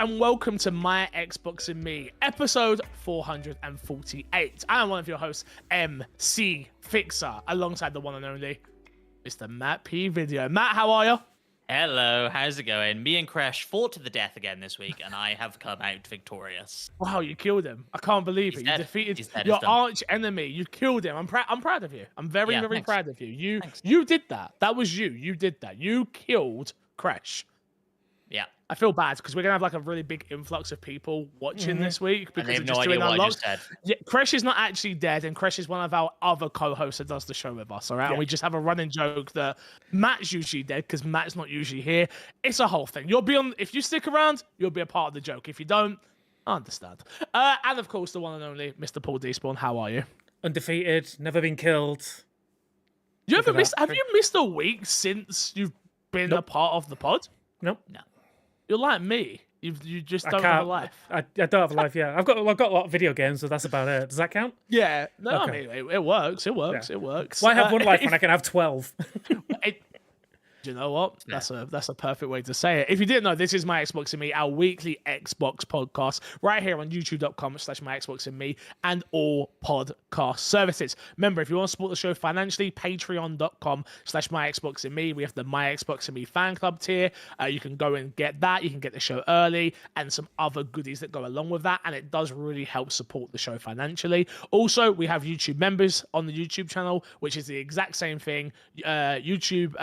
and welcome to My Xbox and Me, episode 448. I am one of your hosts, MC Fixer, alongside the one and only Mr. Matt P. Video. Matt, how are you? Hello, how's it going? Me and Crash fought to the death again this week, and I have come out victorious. Wow, you killed him. I can't believe it. You defeated your arch enemy. You killed him. I'm proud of you. I'm very proud of you. You did that. That was you. You did that. You killed Crash. Yeah. I feel bad because we're gonna have like a really big influx of people watching this week because they have we're no just idea doing what I unlocks. just said. Yeah, Crash is not actually dead, and Crash is one of our other co-hosts that does the show with us. All right, and we just have a running joke that Matt's usually dead because Matt's not usually here. It's a whole thing. You'll be on if you stick around. You'll be a part of the joke. If you don't, I understand. And of course, the one and only Mr. Paul Despawn. How are you? Undefeated, never been killed. Have you missed a week since you've been a part of the pod? Nope. No. You're like me. You just don't have a life. I don't have a life. Yeah, I've got a lot of video games, so that's about it. Does that count? Yeah. No, Okay. I mean it works. It works. Yeah. It works. Why have one life when I can have 12? Do you know what? That's a perfect way to say it. If you didn't know, this is My Xbox and Me, our weekly Xbox podcast, right here on youtube.com/myxboxandme and all podcast services. Remember, if you want to support the show financially, patreon.com/myxboxandme. We have the My Xbox and Me fan club tier. You can go and get that. You can get the show early and some other goodies that go along with that. And it does really help support the show financially. Also, we have YouTube members on the YouTube channel, which is the exact same thing. YouTube.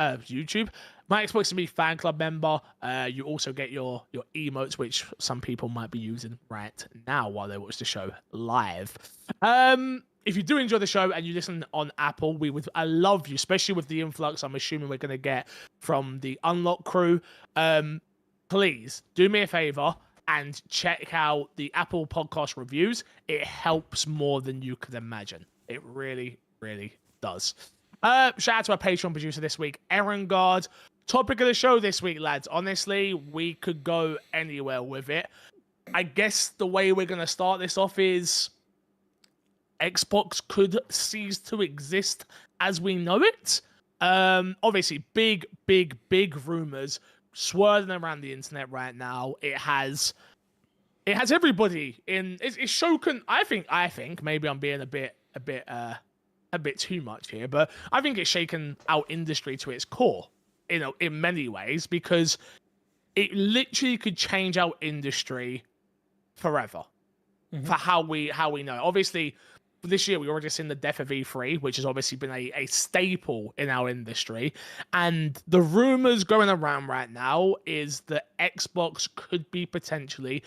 My Xbox and Me fan club member. You also get your emotes, which some people might be using right now while they watch the show live. If you do enjoy the show and you listen on Apple, I love you, especially with the influx I'm assuming we're going to get from the Unlock crew. Please do me a favor and check out the Apple podcast reviews. It helps more than you could imagine. It really, really does. Shout out to our Patreon producer this week, Aaron Guard. Topic of the show this week, lads. Honestly, we could go anywhere with it. I guess the way we're going to start this off is Xbox could cease to exist as we know it. Obviously, big rumors swirling around the internet right now. It has everybody in. It's shaken. I think maybe I'm being a bit too much here, but I think it's shaken our industry to its core, in many ways, because it literally could change our industry forever for how we know. Obviously, this year we already seen the death of E3, which has obviously been a staple in our industry, and the rumors going around right now is that Xbox could be potentially,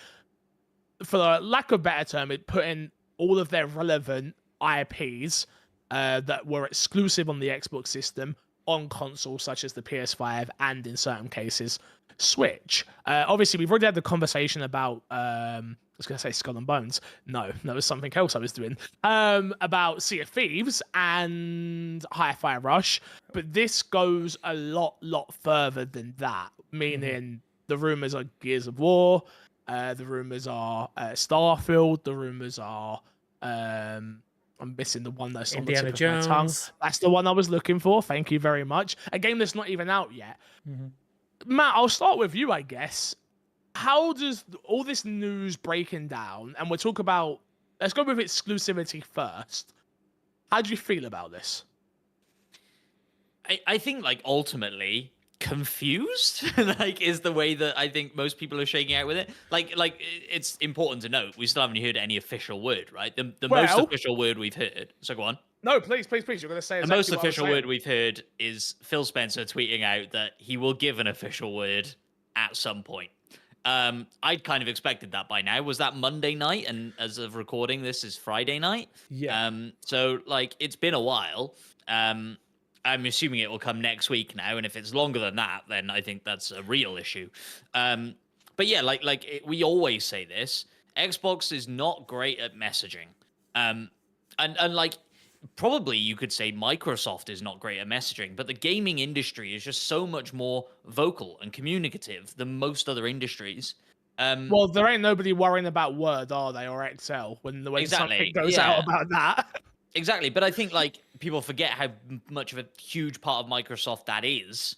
for lack of a better term, putting all of their relevant IPs that were exclusive on the Xbox system on consoles such as the PS5 and in certain cases Switch. Obviously, we've already had the conversation about I was going to say Skull and Bones. No, that was something else I was doing. About Sea of Thieves and Hi-Fi Rush, but this goes a lot further than that. Meaning the rumors are Gears of War, the rumors are Starfield, the rumors are I'm missing the one that's on the tip of my tongue. That's the one I was looking for. Thank you very much. A game that's not even out yet. Matt, I'll start with you, I guess. How does all this news breaking down, and we'll talk about, let's go with exclusivity first. How do you feel about this? I think, like, ultimately, confused is the way that I think most people are shaking out with it. Like it's important to note we still haven't heard any official word, right? The most official word we've heard. So go on. No, please. You're going to say the most official word we've heard is Phil Spencer tweeting out that he will give an official word at some point. I'd kind of expected that by now. Was that Monday night? And as of recording, this is Friday night. Yeah. So like it's been a while. I'm assuming it will come next week now, and if it's longer than that, then I think that's a real issue. But yeah, we always say this: Xbox is not great at messaging, and like probably you could say Microsoft is not great at messaging, but the gaming industry is just so much more vocal and communicative than most other industries. Well, there ain't nobody worrying about Word, are they, or Excel when something goes out about that. Exactly, but I think like people forget how much of a huge part of Microsoft that is.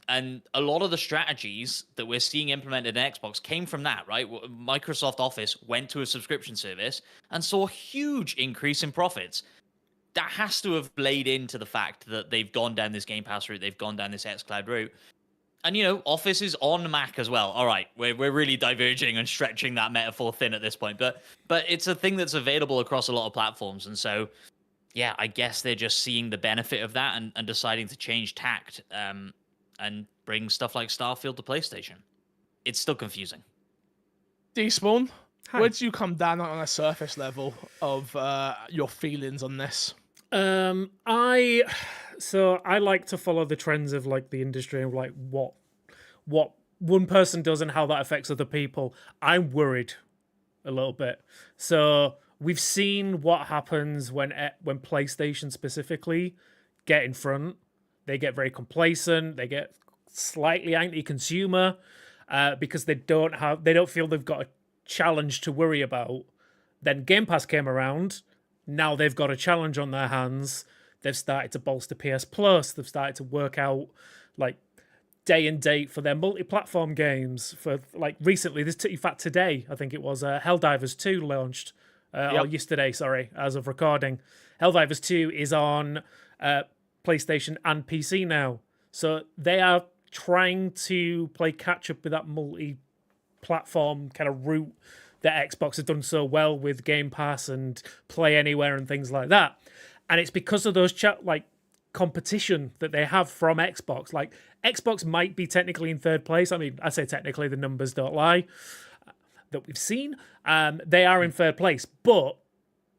And a lot of the strategies that we're seeing implemented in Xbox came from that, right? Microsoft Office went to a subscription service and saw a huge increase in profits. That has to have played into the fact that they've gone down this Game Pass route, they've gone down this xCloud route. And, Office is on Mac as well. All right, we're really diverging and stretching that metaphor thin at this point. But it's a thing that's available across a lot of platforms. And so, yeah, I guess they're just seeing the benefit of that and deciding to change tact and bring stuff like Starfield to PlayStation. It's still confusing. Despawn, where do you come down on a surface level of your feelings on this? I like to follow the trends of like the industry and like what one person does and how that affects other people. I'm worried a little bit. So we've seen what happens when PlayStation specifically get in front. They get very complacent. They get slightly anti-consumer because they don't feel they've got a challenge to worry about. Then Game Pass came around. Now they've got a challenge on their hands. They've started to bolster PS Plus. They've started to work out like day and date for their multi-platform games. For like recently, in fact today, I think it was Helldivers 2 launched. Or yesterday, sorry, as of recording. Helldivers 2 is on PlayStation and PC now. So they are trying to play catch up with that multi-platform kind of route that Xbox has done so well with Game Pass and Play Anywhere and things like that. And it's because of those competition that they have from Xbox. Like, Xbox might be technically in third place. I mean, I say technically, the numbers don't lie, that we've seen. They are in third place, but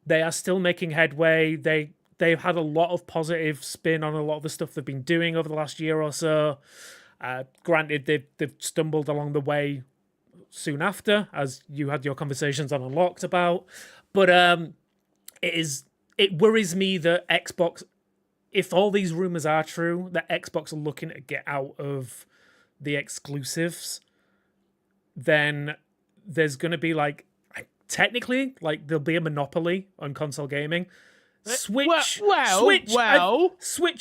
they are still making headway. They've had a lot of positive spin on a lot of the stuff they've been doing over the last year or so. Granted, they've stumbled along the way soon after, as you had your conversations on Unlocked about. But it worries me that Xbox, if all these rumors are true, that Xbox are looking to get out of the exclusives, then there's going to be technically, there'll be a monopoly on console gaming. Switch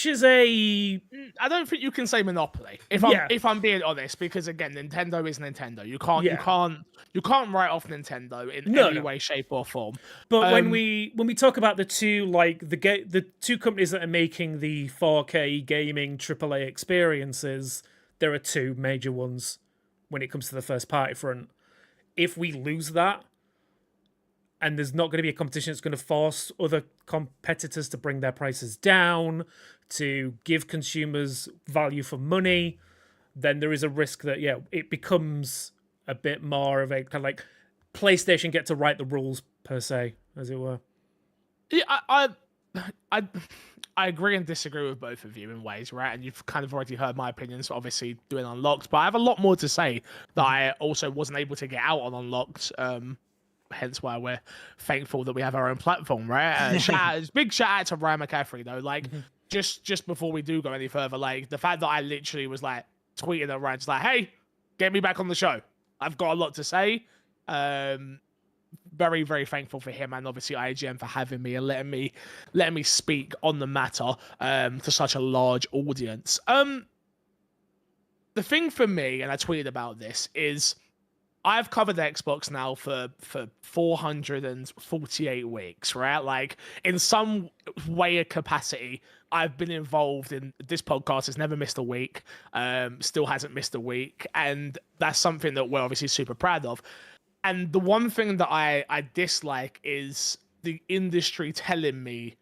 is a... I don't think you can say monopoly if I'm being honest, because again, Nintendo is Nintendo. You can't write off Nintendo in any way, shape, or form. But when we talk about the two the two companies that are making the 4K gaming AAA experiences, there are two major ones when it comes to the first party front. If we lose that, and there's not going to be a competition that's going to force other competitors to bring their prices down, to give consumers value for money, then there is a risk that, it becomes a bit more of a kind of like PlayStation get to write the rules, per se, as it were. Yeah, I agree and disagree with both of you in ways, right? And you've kind of already heard my opinions, obviously, doing Unlocked, but I have a lot more to say that I also wasn't able to get out on Unlocked, hence why we're thankful that we have our own platform, right? Big shout out to Ryan McCaffrey though. Just before we do go any further, the fact that I literally was tweeting at Ryan, just hey, get me back on the show. I've got a lot to say. Very, very thankful for him and obviously IGN for having me and letting me speak on the matter to such a large audience. The thing for me, and I tweeted about this, is I've covered Xbox now for 448 weeks, right? In some way or capacity, I've been involved in this podcast. Has never missed a week, still hasn't missed a week. And that's something that we're obviously super proud of. And the one thing that I dislike is the industry telling me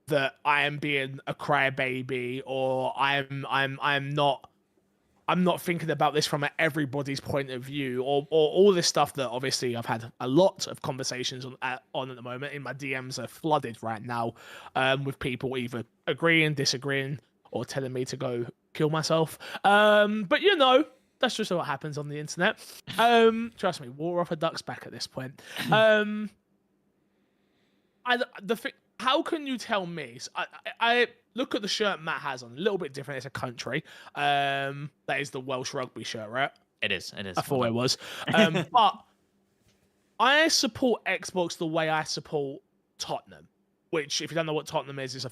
that I am being a crybaby, or I'm not thinking about this from everybody's point of view, or all this stuff that obviously I've had a lot of conversations on at the moment. In my DMs are flooded right now with people either agreeing, disagreeing, or telling me to go kill myself. But that's just what happens on the internet. Trust me, water off a duck's back at this point. How can you tell me? So I look at the shirt Matt has on, a little bit different. It's a country. That is the Welsh rugby shirt, right? It is. I thought it was. But I support Xbox the way I support Tottenham, which, if you don't know what Tottenham is, it's a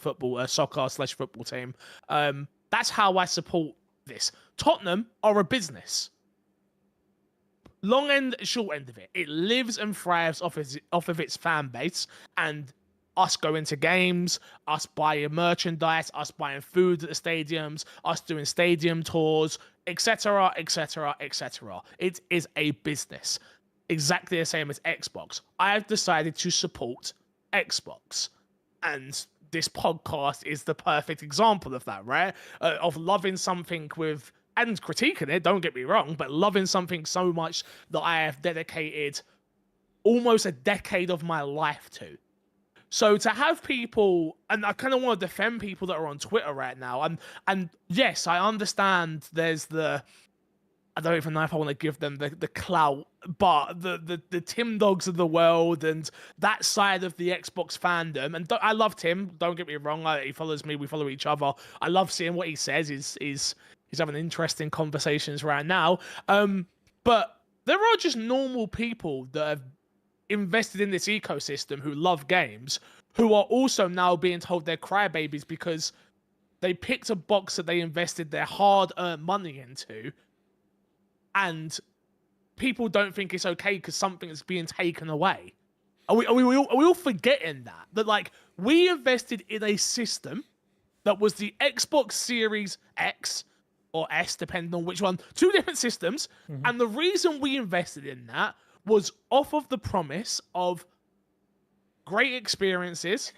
soccer/football team. That's how I support this. Tottenham are a business. Long end, short end of it. It lives and thrives off of its fan base and us going to games, us buying merchandise, us buying food at the stadiums, us doing stadium tours, etc., etc., etc. It is a business. Exactly the same as Xbox. I have decided to support Xbox. And this podcast is the perfect example of that, right? Of loving something and critiquing it, don't get me wrong, but loving something so much that I have dedicated almost a decade of my life to. So to have people, and I kind of want to defend people that are on Twitter right now, and yes, I understand there's I don't even know if I want to give them the clout, but the Tim Dogs of the world and that side of the Xbox fandom, and I love Tim, don't get me wrong, he follows me, we follow each other. I love seeing what he says, he's having interesting conversations right now. But there are just normal people that have invested in this ecosystem who love games, who are also now being told they're crybabies because they picked a box that they invested their hard-earned money into, and people don't think it's okay because something is being taken away. Are we all forgetting that like we invested in a system that was the Xbox Series X or S, depending on which one, 2 different systems, and the reason we invested in that was off of the promise of great experiences,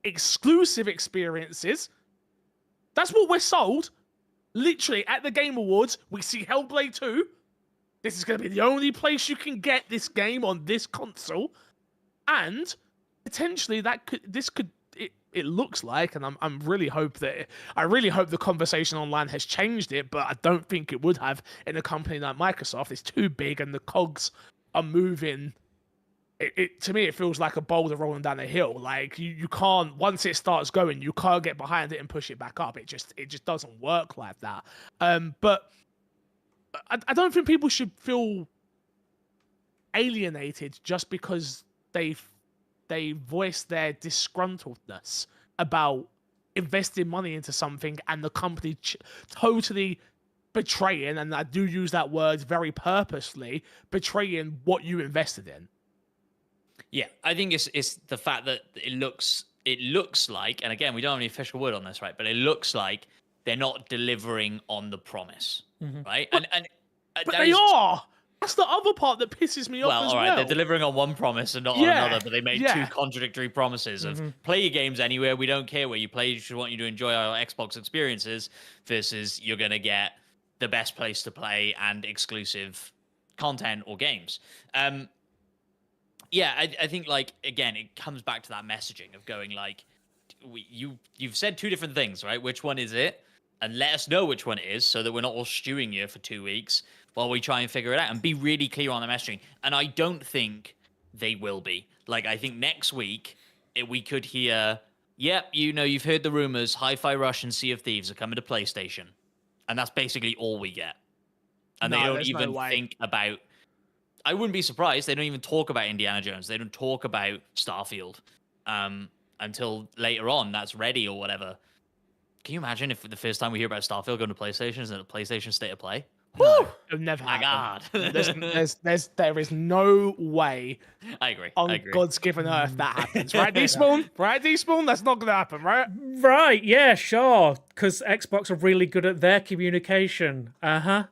exclusive experiences. That's what we're sold. Literally, at the Game Awards, we see Hellblade 2. This is going to be the only place you can get this game on this console. And potentially it looks like, and I really hope the conversation online has changed it, but I don't think it would have in a company like Microsoft. It's too big and the cogs are moving. To me, it feels like a boulder rolling down a hill. Like you can't, once it starts going, you can't get behind it and push it back up. It just doesn't work like that. But I don't think people should feel alienated just because they voice their disgruntledness about investing money into something and the company totally betraying, and I do use that word very purposely, betraying what you invested in. Yeah, I think it's the fact that it looks like, and again, we don't have any official word on this, right? But it looks like they're not delivering on the promise, right? But they are. That's the other part that pisses me off as well. Well, they're delivering on one promise and not on another, but they made 2 contradictory promises of play your games anywhere, we don't care where you play, we just want you to enjoy our Xbox experiences, versus you're going to get the best place to play and exclusive content or games. Yeah, I think, like, again, it comes back to that messaging of going, like, you've said 2 different things, right? Which one is it? And let us know which one it is so that we're not all stewing you for 2 weeks while we try and figure it out, and be really clear on the messaging. And I don't think they will be. Like, I think next week we could hear, yep, you've heard the rumors, Hi-Fi Rush and Sea of Thieves are coming to PlayStation. And that's basically all we get. And they don't even think about... I wouldn't be surprised. They don't even talk about Indiana Jones. They don't talk about Starfield until later on. That's ready or whatever. Can you imagine if the first time we hear about Starfield going to PlayStation is in a PlayStation State of Play? No, it'll never happen. God. There is no way. I agree. On God's given earth that happens, right, Despawn? Right, Despawn? That's not going to happen, right? Right, yeah, sure. Because Xbox are really good at their communication. Yeah,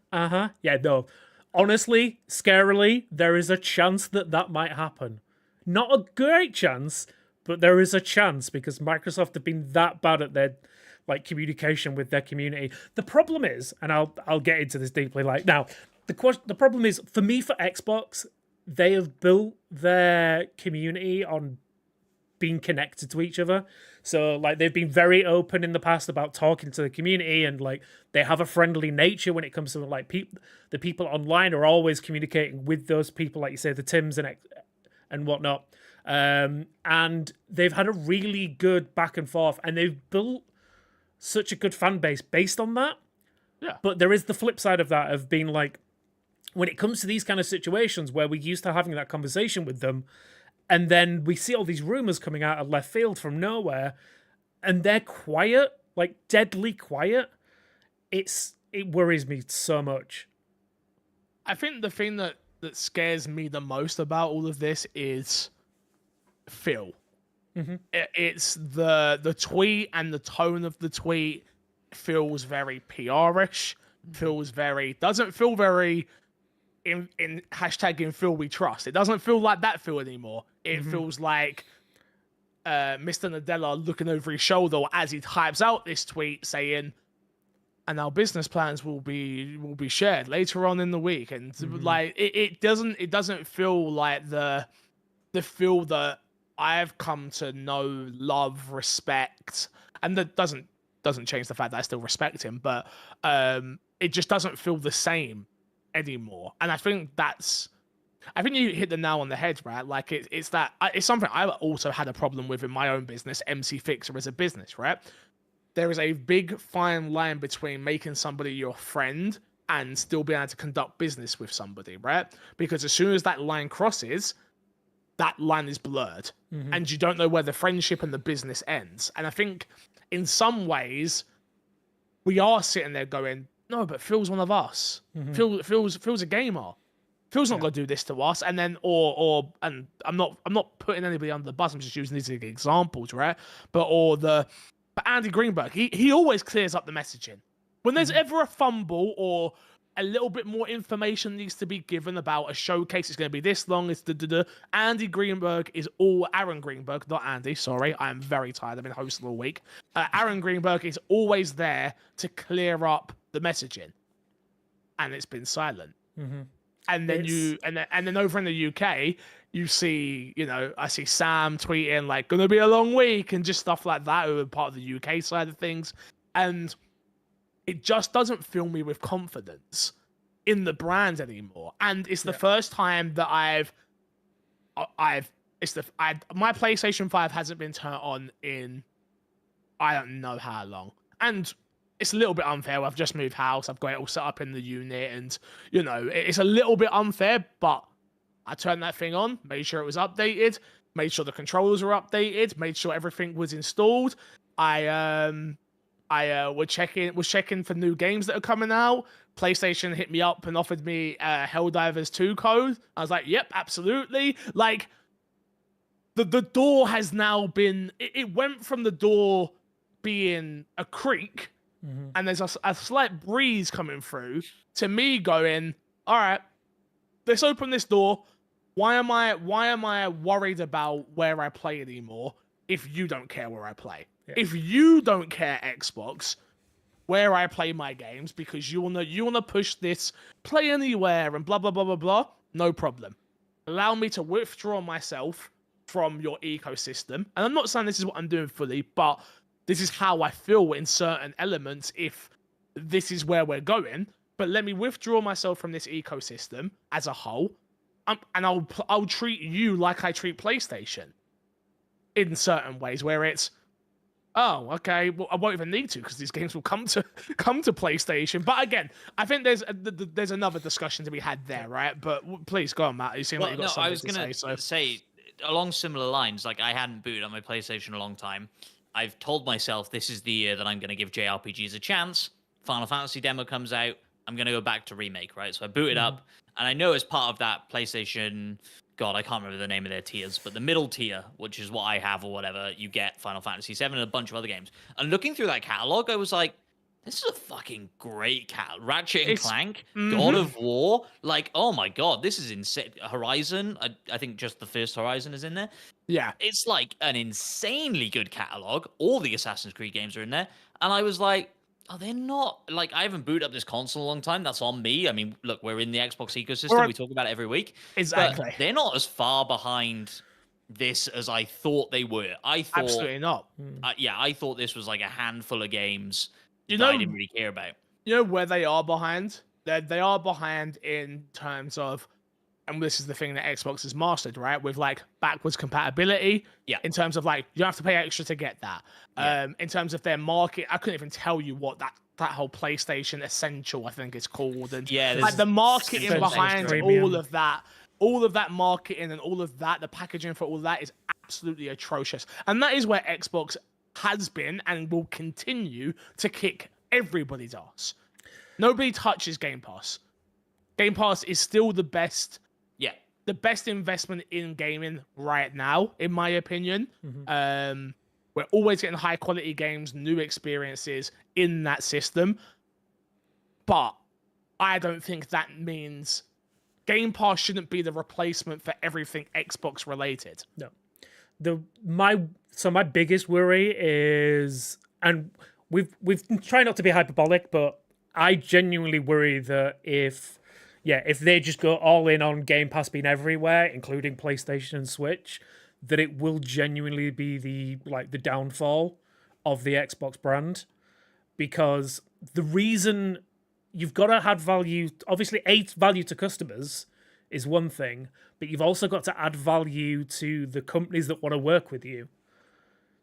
no. Honestly, scarily, there is a chance that might happen. Not a great chance, but there is a chance because Microsoft have been that bad at their communication with their community. The problem is, and I'll get into this deeply. Now, the problem is for me, for Xbox, they have built their community on being connected to each other. So they've been very open in the past about talking to the community, and they have a friendly nature when it comes to the people online are always communicating with those people, like you say, the Tims and whatnot. And they've had a really good back and forth, and they've built such a good fan base based on that. Yeah. But there is the flip side of that, of being when it comes to these kind of situations where we're used to having that conversation with them, and then we see all these rumors coming out of left field from nowhere, and they're quiet, deadly quiet. It's it worries me so much. I think the thing that scares me the most about all of this is Phil. It's the tweet, and the tone of the tweet feels very PR-ish. Doesn't feel very in hashtag in Phil we trust. It doesn't feel like that Phil anymore. It feels like Mr. Nadella looking over his shoulder as he types out this tweet saying, and our business plans will be shared later on in the week. And like it doesn't feel like the Phil that I've come to know, love, respect, and that doesn't change the fact that I still respect him, but it just doesn't feel the same anymore. And I think you hit the nail on the head, right? Like it's something I also had a problem with in my own business, MC Fixer as a business, right? There is a big fine line between making somebody your friend and still being able to conduct business with somebody, right? Because as soon as that line crosses, that line is blurred, and you don't know where the friendship and the business ends. And I think in some ways we are sitting there going, no, but Phil's one of us. Phil's a gamer. Phil's not going to do this to us. And then, and I'm not putting anybody under the bus. I'm just using these as examples, right? But Andy Greenberg, he always clears up the messaging. When there's ever a fumble or a little bit more information needs to be given about a showcase, it's going to be this long, it's Aaron Greenberg, not Andy, sorry, I am very tired, I've been hosting all week. Aaron Greenberg is always there to clear up the messaging. And it's been silent. And then and then over in the UK, you see, I see Sam tweeting like, gonna be a long week and just stuff like that, who are part of the UK side of things. And it just doesn't fill me with confidence in the brand anymore. And it's the first time that my PlayStation 5 hasn't been turned on in I don't know how long. And it's a little bit unfair. I've just moved house. I've got it all set up in the unit, and it's a little bit unfair, but I turned that thing on, made sure it was updated, made sure the controllers were updated, made sure everything was installed. I was checking for new games that are coming out. PlayStation hit me up and offered me Helldivers 2 code. I was like, yep, absolutely. Like, the door has now been... It went from the door being a creak, and there's a slight breeze coming through, to me going, all right, let's open this door. Why am I worried about where I play anymore if you don't care where I play? Yeah. If you don't care, Xbox, where I play my games, because you wanna push this play anywhere and blah blah blah blah blah, no problem. Allow me to withdraw myself from your ecosystem. And I'm not saying this is what I'm doing fully, but this is how I feel in certain elements if this is where we're going. But let me withdraw myself from this ecosystem as a whole, and I'll treat you like I treat PlayStation in certain ways, where it's, oh, okay, well, I won't even need to because these games will come to PlayStation. But again, I think there's another discussion to be had there, right? But please go on, Matt. You seem like you've got something to say. I was going to say, along similar lines, like I hadn't booted on my PlayStation a long time. I've told myself this is the year that I'm going to give JRPGs a chance. Final Fantasy demo comes out. I'm going to go back to Remake, right? So I booted up, and I know as part of that PlayStation, God, I can't remember the name of their tiers, but the middle tier, which is what I have or whatever, you get Final Fantasy VII and a bunch of other games. And looking through that catalog, I was like, this is a fucking great catalog. Ratchet and Clank, God of War, like, oh my God, this is insane. Horizon, I think just the first Horizon is in there. Yeah. It's like an insanely good catalog. All the Assassin's Creed games are in there. And I was like, oh, they're not, like, I haven't booted up this console in a long time. That's on me. I mean, look, we're in the Xbox ecosystem. We talk about it every week. Exactly. But they're not as far behind this as I thought they were. I thought... Absolutely not. I thought this was like a handful of games that I didn't really care about. You know where they are behind? They are behind in terms of, and this is the thing that Xbox has mastered, right? With like backwards compatibility. Yeah. In terms of like, you don't have to pay extra to get that. Yeah. In terms of their market, I couldn't even tell you what that whole PlayStation Essential, I think it's called. And like the marketing behind all of that marketing and all of that, the packaging for all of that is absolutely atrocious. And that is where Xbox has been and will continue to kick everybody's ass. Nobody touches Game Pass. Game Pass is still the best Yeah. investment in gaming right now, in my opinion. We're always getting high quality games, new experiences in that system. But I don't think that means Game Pass shouldn't be the replacement for everything Xbox related. No. My biggest worry is, and we've tried not to be hyperbolic, but I genuinely worry that if they just go all in on Game Pass being everywhere, including PlayStation and Switch, that it will genuinely be the downfall of the Xbox brand. Because the reason you've got to add value, obviously, value to customers is one thing, but you've also got to add value to the companies that want to work with you.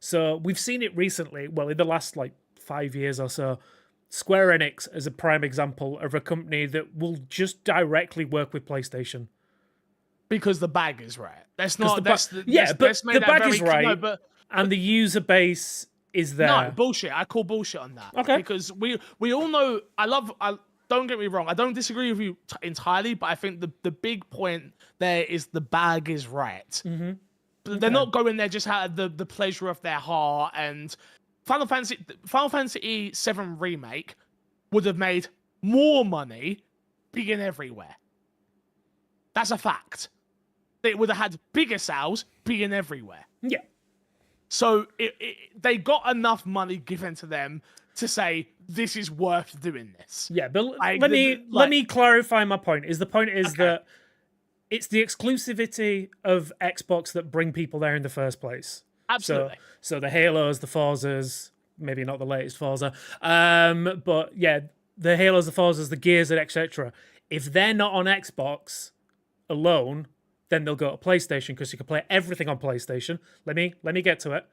So we've seen it recently, well, in the last 5 years or so, Square Enix as a prime example of a company that will just directly work with PlayStation. Because the bag is right. That's But not. the bag is right, No, and the user base is there. No, bullshit. I call bullshit on that. Okay. Because we all know. Don't get me wrong. I don't disagree with you entirely, but I think the big point there is the bag is right. Mm-hmm. They're not going there just out of the pleasure of their heart. And Final Fantasy VII Remake would have made more money being everywhere. That's a fact. It would have had bigger sales being everywhere. Yeah. So they got enough money given to them to say this is worth doing this. Yeah, but let me clarify my point. The point is that it's the exclusivity of Xbox that bring people there in the first place. Absolutely. So the Halos, the Forzas, maybe not the latest Forza, but yeah, the Halos, the Forzas, the Gears, and etc. If they're not on Xbox alone, then they'll go to PlayStation because you can play everything on PlayStation. Let me get to it.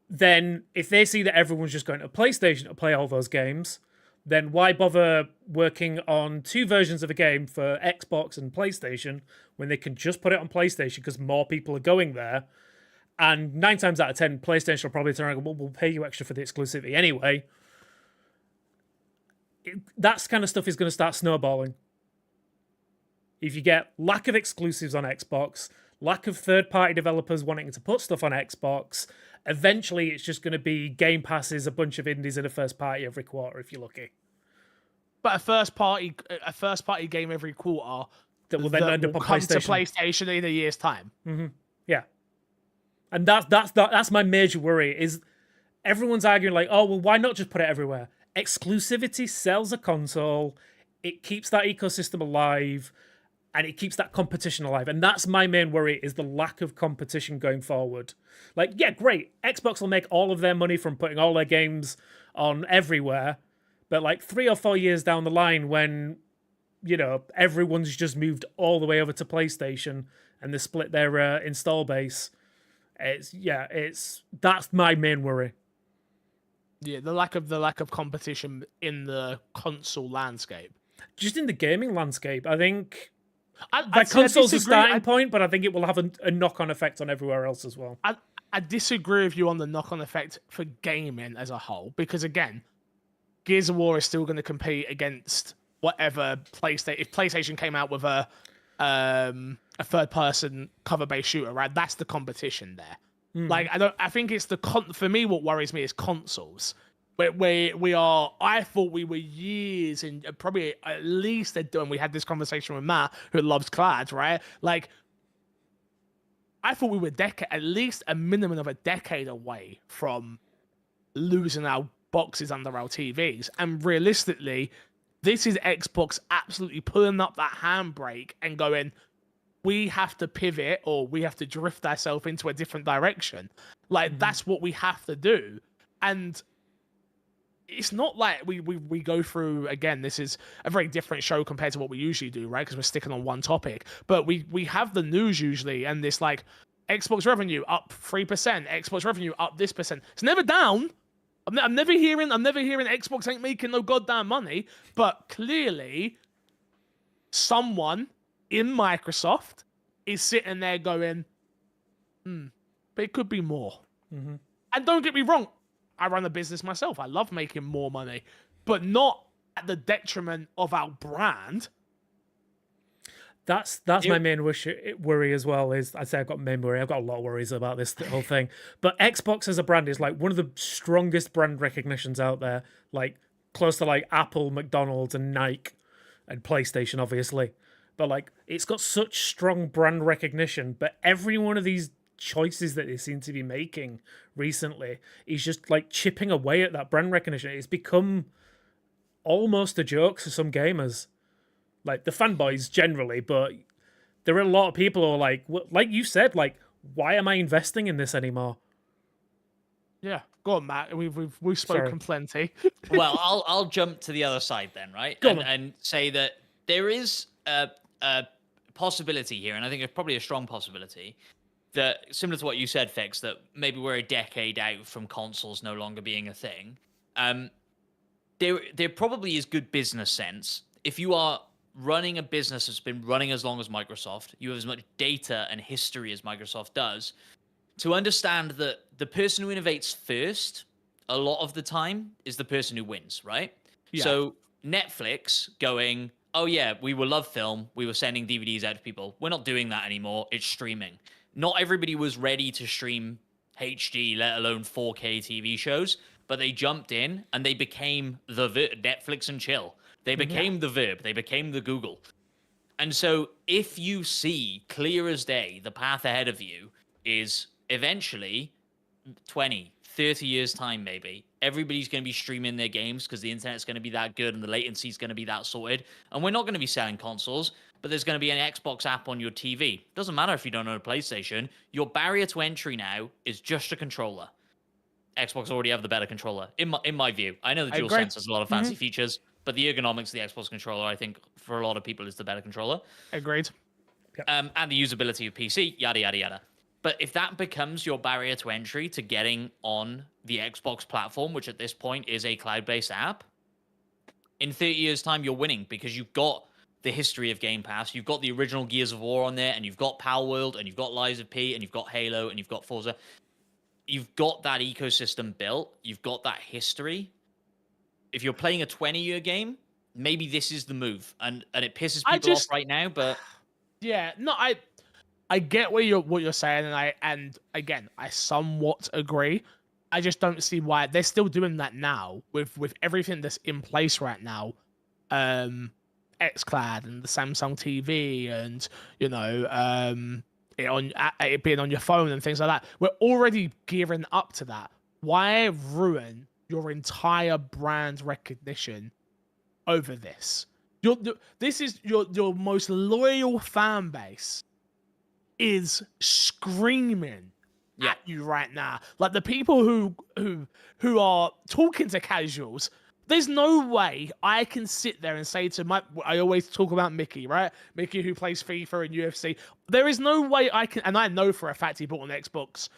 Then if they see that everyone's just going to PlayStation to play all those games, then why bother working on two versions of a game for Xbox and PlayStation when they can just put it on PlayStation because more people are going there? And 9 times out of 10, PlayStation will probably turn around and go, well, we'll pay you extra for the exclusivity anyway. That kind of stuff is going to start snowballing. If you get lack of exclusives on Xbox, lack of third-party developers wanting to put stuff on Xbox, eventually it's just going to be Game Passes, a bunch of indies, and a first party every quarter if you're lucky. But a first party game every quarter that will then end up on come PlayStation. To PlayStation in a year's time. Mm-hmm. Yeah, and that's my major worry. Is everyone's arguing like, oh well, why not just put it everywhere? Exclusivity sells a console. It keeps that ecosystem alive. And it keeps that competition alive. And that's my main worry, is the lack of competition going forward. Yeah, great. Xbox will make all of their money from putting all their games on everywhere. But 3 or 4 years down the line when, everyone's just moved all the way over to PlayStation and they split their install base, that's my main worry. Yeah, the lack of competition in the console landscape. Just in the gaming landscape, I think... Console's a starting point, but I think it will have a knock-on effect on everywhere else as well. I disagree with you on the knock-on effect for gaming as a whole, because again, Gears of War is still going to compete against whatever PlayStation. If PlayStation came out with a third-person cover-based shooter, right? That's the competition there. I think it's for me, what worries me is consoles. I thought we were years and probably at least and we had this conversation with Matt, who loves clouds, right? I thought we were at least a minimum of a decade away from losing our boxes under our TVs. And realistically, this is Xbox absolutely pulling up that handbrake and going, we have to pivot or we have to drift ourselves into a different direction. That's what we have to do. And it's not like we go through, again, this is a very different show compared to what we usually do, right? Because we're sticking on one topic. But we have the news usually, and this Xbox revenue up 3%, Xbox revenue up this percent. It's never down. I'm never hearing Xbox ain't making no goddamn money. But clearly, someone in Microsoft is sitting there going, but it could be more. And don't get me wrong, I run a business myself. I love making more money, but not at the detriment of our brand. That's my main worry as well. Is I say I've got main worry. I've got a lot of worries about this whole thing. But Xbox as a brand is like one of the strongest brand recognitions out there. Like close to like Apple, McDonald's, and Nike, and PlayStation, obviously. But like it's got such strong brand recognition. But every one of these choices that they seem to be making recently is just like chipping away at that brand recognition. It's become almost a joke to some gamers. Like the fanboys generally, but there are a lot of people who are like you said, like, why am I investing in this anymore? Yeah, go on, Matt. We've spoken plenty. Well, I'll jump to the other side then, right? And say that there is a possibility here, and I think it's probably a strong possibility that, similar to what you said, Fix, that maybe we're a decade out from consoles no longer being a thing. There probably is good business sense if you are running a business that's been running as long as Microsoft, you have as much data and history as Microsoft does, to understand that the person who innovates first, a lot of the time, is the person who wins, right? Yeah. So Netflix going, oh yeah, we will love film, we were sending DVDs out to people. We're not doing that anymore, it's streaming. Not everybody was ready to stream HD, let alone 4K TV shows, but they jumped in and they became the Netflix and chill. They became the Verb. They became the Google. And so if you see clear as day, the path ahead of you is eventually 20, 30 years time, maybe, everybody's going to be streaming their games because the internet's going to be that good and the latency is going to be that sorted. And we're not going to be selling consoles, but there's going to be an Xbox app on your TV. Doesn't matter if you don't own a PlayStation. Your barrier to entry now is just a controller. Xbox already have the better controller, in my view. I know the DualSense has a lot of fancy features, but the ergonomics of the Xbox controller, I think, for a lot of people, is the better controller. Agreed. Yep. And the usability of PC, yada, yada, yada. But if that becomes your barrier to entry to getting on the Xbox platform, which at this point is a cloud-based app, in 30 years' time, you're winning because you've got the history of Game Pass, you've got the original Gears of War on there, and you've got Palworld, and you've got Lies of P, and you've got Halo, and you've got Forza. You've got that ecosystem built. You've got that history. If you're playing a 20-year game, maybe this is the move, and it pisses people off right now. But yeah, no, I get what you're saying, and again, I somewhat agree. I just don't see why they're still doing that now with everything that's in place right now, xCloud and the Samsung TV, and it being on your phone and things like that. We're already gearing up to that. Why ruin your entire brand recognition over this? This is your most loyal fan base is screaming at you right now. Like the people who are talking to casuals. There's no way I can sit there and say to I always talk about Mickey, right? Mickey who plays FIFA and UFC. There is no way I can, and I know for a fact he bought an Xbox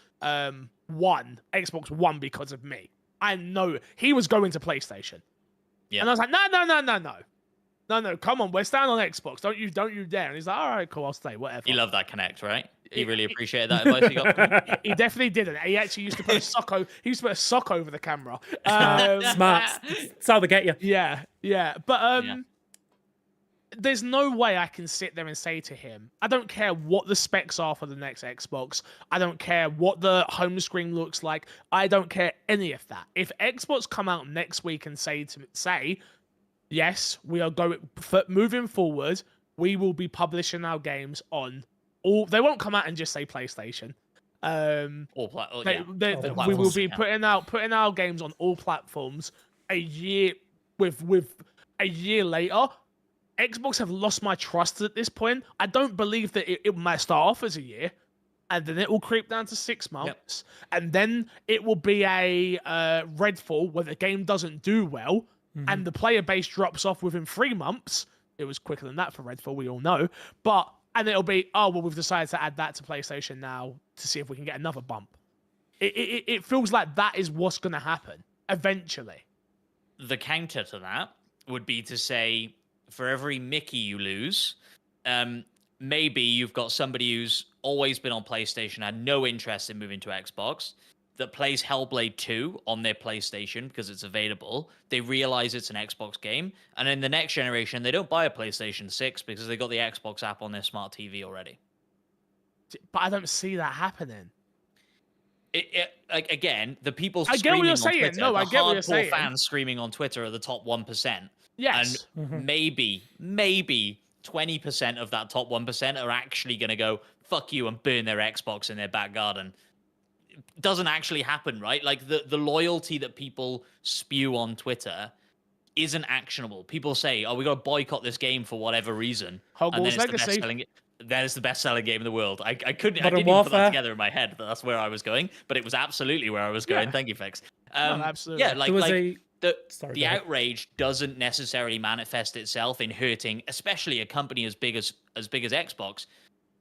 One because of me. I know he was going to PlayStation. Yeah. And I was like, no, come on, we're staying on Xbox. Don't you dare. And he's like, all right, cool, I'll stay, whatever. He loved that Connect, right? He really appreciated that advice he got. He definitely didn't. He actually used to put a sock over the camera. Smart. That's how they get you. Yeah. But there's no way I can sit there and say to him, I don't care what the specs are for the next Xbox. I don't care what the home screen looks like. I don't care any of that. If Xbox come out next week and say, yes, we are moving forward, we will be publishing our games on all. They won't come out and just say PlayStation. We will be putting our games on all platforms a year a year later. Xbox have lost my trust at this point. I don't believe that it might start off as a year, and then it will creep down to 6 months, and then it will be a Redfall where the game doesn't do well, and the player base drops off within 3 months. It was quicker than that for Redfall, we all know. And it'll be, we've decided to add that to PlayStation now to see if we can get another bump. It feels like that is what's going to happen eventually. The counter to that would be to say, for every Mickey you lose, maybe you've got somebody who's always been on PlayStation, had no interest in moving to Xbox, that plays Hellblade 2 on their PlayStation because it's available, they realize it's an Xbox game. And in the next generation, they don't buy a PlayStation 6 because they got the Xbox app on their smart TV already. But I don't see that happening. Like, again, the people I get what screaming you're on saying. Twitter, No, I the get what you're hardcore saying. fans screaming on Twitter are the top 1%. Yes. And maybe 20% of that top 1% are actually going to go, fuck you, and burn their Xbox in their back garden. It doesn't actually happen, right? Like, the loyalty that people spew on Twitter isn't actionable. People say, oh, we got to boycott this game for whatever reason. Hogwarts and then it's Legacy. the best-selling. That is the best-selling game in the world. I didn't Modern even put that Warfare. together in my head, but that's where I was going. But it was absolutely where I was going. Yeah. Thank you, Fix. Absolutely. Yeah, like, There was like Sorry, the go ahead. outrage doesn't necessarily manifest itself in hurting, especially a company as big as Xbox,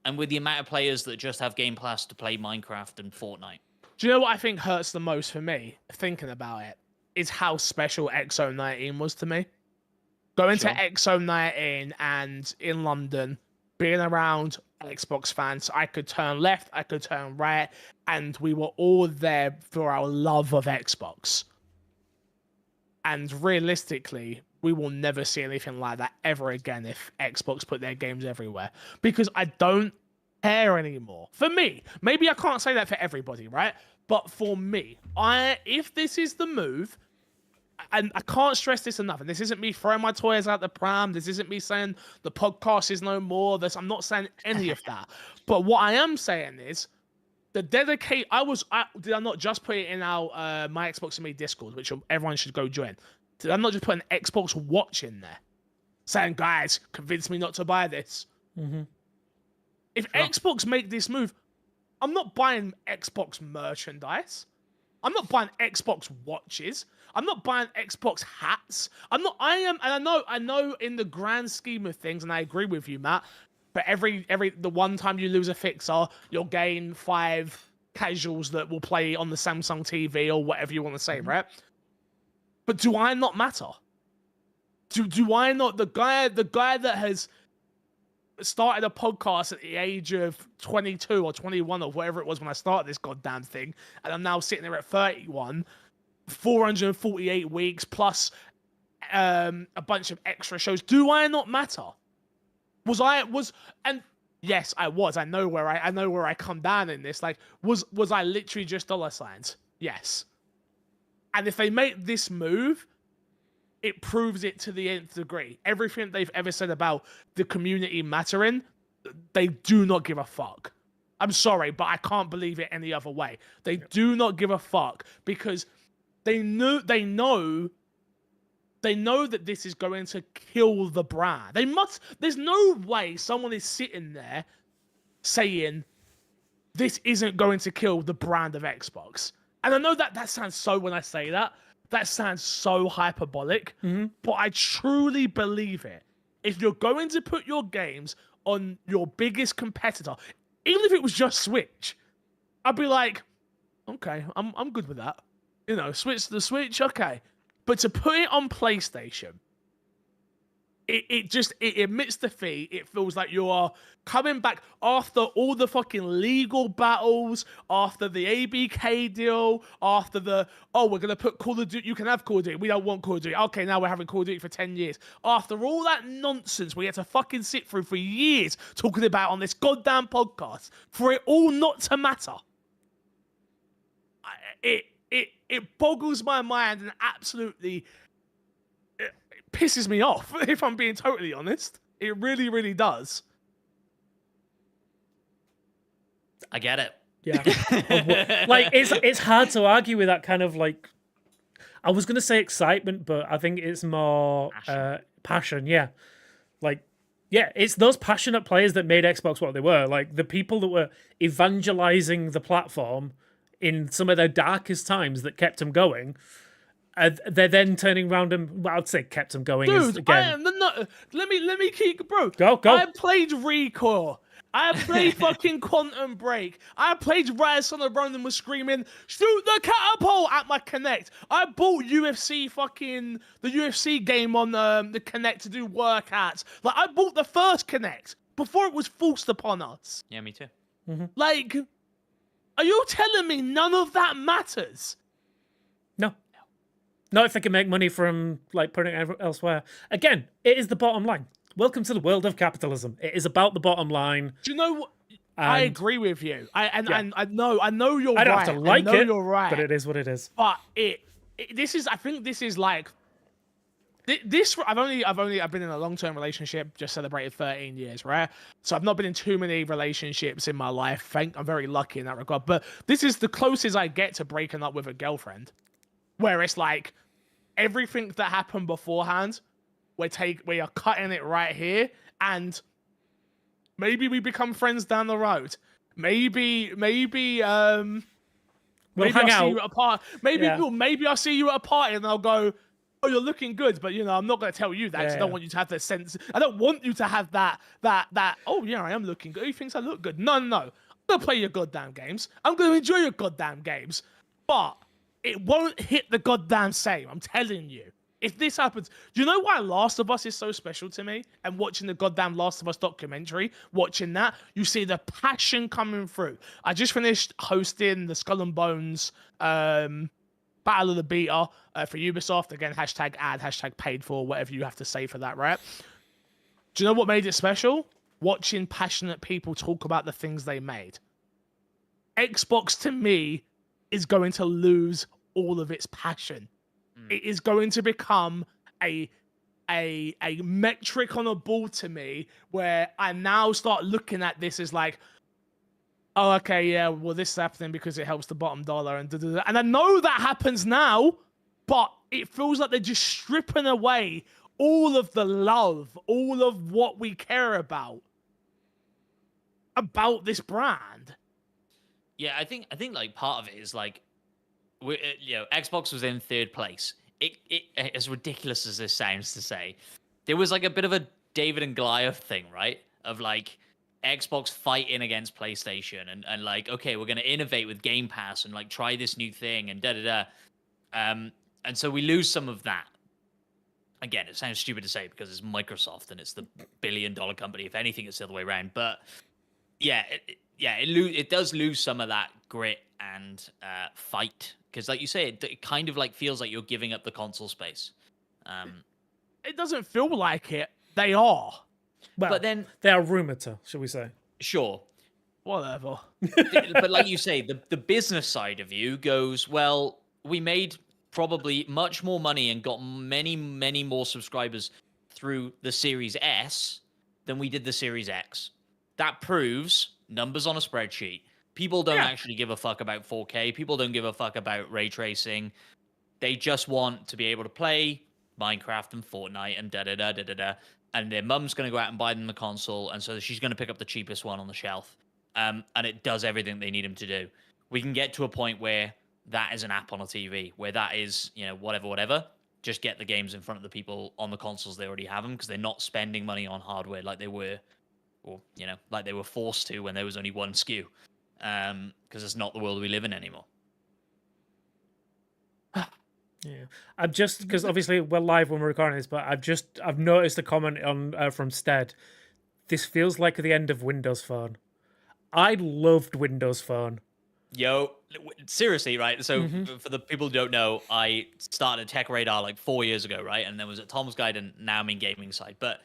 and with the amount of players that just have Game Pass to play Minecraft and Fortnite. Do you know what I think hurts the most for me, thinking about it, is how special XO19 was to me. Going to XO19 and in London, being around Xbox fans, I could turn left, I could turn right, and we were all there for our love of Xbox. And realistically, we will never see anything like that ever again if Xbox put their games everywhere. Because I don't care anymore. For me, maybe I can't say that for everybody, right? But for me, if this is the move, and I can't stress this enough, and this isn't me throwing my toys out the pram, this isn't me saying the podcast is no more, I'm not saying any of that. But what I am saying is, did I not just put it in our My Xbox and Me Discord, which everyone should go join? Did I not just put an Xbox Watch in there, saying, guys, convince me not to buy this? If Xbox make this move, I'm not buying Xbox merchandise. I'm not buying Xbox watches. I'm not buying Xbox hats. And I know in the grand scheme of things, and I agree with you, Matt, but the one time you lose a fixer, you'll gain 5 casuals that will play on the Samsung TV or whatever you want to say, right? But do I not matter? Do I not, the guy that has started a podcast at the age of 22 or 21 or whatever it was when I started this goddamn thing, and I'm now sitting there at 31, 448 weeks plus a bunch of extra shows. Do I not matter? And yes, I was. I know where I come down in this. Like, was I literally just dollar signs? Yes. And if they make this move, it proves it to the nth degree. Everything they've ever said about the community mattering, they do not give a fuck. I'm sorry, but I can't believe it any other way. They do not give a fuck because they know that this is going to kill the brand. There's no way someone is sitting there saying this isn't going to kill the brand of Xbox. And I know that sounds so, when I say that sounds so hyperbolic, but I truly believe it. If you're going to put your games on your biggest competitor, even if it was just Switch, I'd be like, okay, I'm good with that. You know, switch the Switch, okay. But to put it on PlayStation, it admits the fee. It feels like you are coming back after all the fucking legal battles, after the ABK deal, after we're going to put Call of Duty, you can have Call of Duty, we don't want Call of Duty. Okay, now we're having Call of Duty for 10 years. After all that nonsense we had to fucking sit through for years talking about on this goddamn podcast, for it all not to matter. It boggles my mind and absolutely it pisses me off, if I'm being totally honest. It really, really does. I get it. Yeah. Like, it's hard to argue with that kind of, like, I was going to say excitement, but I think it's more passion. Yeah. Like, yeah, it's those passionate players that made Xbox what they were. Like, the people that were evangelizing the platform in some of their darkest times that kept them going. They're then turning around and, well, I'd say kept them going. Dude, Again. let me keep, bro. Go. I played Recoil. I played fucking Quantum Break. I played Rise on the Run and was screaming, shoot the catapult at my Kinect. I bought the UFC game on the Kinect to do workouts. Like, I bought the first Kinect before it was forced upon us. Yeah, me too. Like, Are you telling me none of that matters? No. Not if they can make money from like putting it elsewhere. Again, it is the bottom line. Welcome to the world of capitalism. It is about the bottom line. Do you know what? I agree with you. I know you're right. I don't have to like it, you're right. but it is what it is. But this is, I think this is like this. I've been in a long-term relationship. Just celebrated 13 years, right? So I've not been in too many relationships in my life. I'm very lucky in that regard. But this is the closest I get to breaking up with a girlfriend, where it's like everything that happened beforehand, we are cutting it right here, and maybe we become friends down the road. Maybe we'll I'll hang see out. you at a party. Maybe Yeah. maybe I'll see you at a party and I'll go, "Oh, you're looking good," but I'm not going to tell you that 'cause I don't want you to have the sense. I don't want you to have that. Oh yeah, I am looking good. He thinks I look good. No. I'm gonna play your goddamn games. I'm gonna enjoy your goddamn games, but it won't hit the goddamn same. I'm telling you. If this happens, do you know why Last of Us is so special to me? And watching the goddamn Last of Us documentary, watching that, you see the passion coming through. I just finished hosting the Skull and Bones Battle of the Beta for Ubisoft. Again, hashtag ad, hashtag paid for, whatever you have to say for that, right? Do you know what made it special? Watching passionate people talk about the things they made. Xbox, to me, is going to lose all of its passion. It is going to become a metric on a board to me, where I now start looking at this as like, oh, okay, yeah, well, this is happening because it helps the bottom dollar, and da-da-da. And I know that happens now, but it feels like they're just stripping away all of the love, all of what we care about this brand. Yeah, I think like part of it is like, Xbox was in third place. It as ridiculous as this sounds to say, there was like a bit of a David and Goliath thing, right? Of like Xbox fighting against PlayStation and like, okay, we're gonna innovate with Game Pass and like try this new thing and and so we lose some of that. Again, it sounds stupid to say because it's Microsoft and it's the billion-dollar company. If anything, it's the other way around. But yeah, it does lose some of that grit and fight, because like you say, it kind of like feels like you're giving up the console space. It doesn't feel like it. They are. Well, but then they are rumored to, shall we say? Sure, whatever. But like you say, the business side of you goes, well, we made probably much more money and got many more subscribers through the Series S than we did the Series X. That proves numbers on a spreadsheet. People don't actually give a fuck about 4K. People don't give a fuck about ray tracing. They just want to be able to play Minecraft and Fortnite and da-da-da. And their mum's going to go out and buy them the console, and so she's going to pick up the cheapest one on the shelf. And it does everything they need them to do. We can get to a point where that is an app on a TV, where that is, whatever. Just get the games in front of the people on the consoles they already have them, because they're not spending money on hardware like they were, or, like they were forced to when there was only one SKU. Because it's not the world we live in anymore. Yeah, I'm just, because obviously we're live when we're recording this, but I've noticed a comment on from Stead. This feels like the end of Windows Phone. I loved Windows Phone. Yo, seriously, right? So for the people who don't know, I started Tech Radar like 4 years ago, right? And then was at Tom's Guide and now I'm in gaming side. But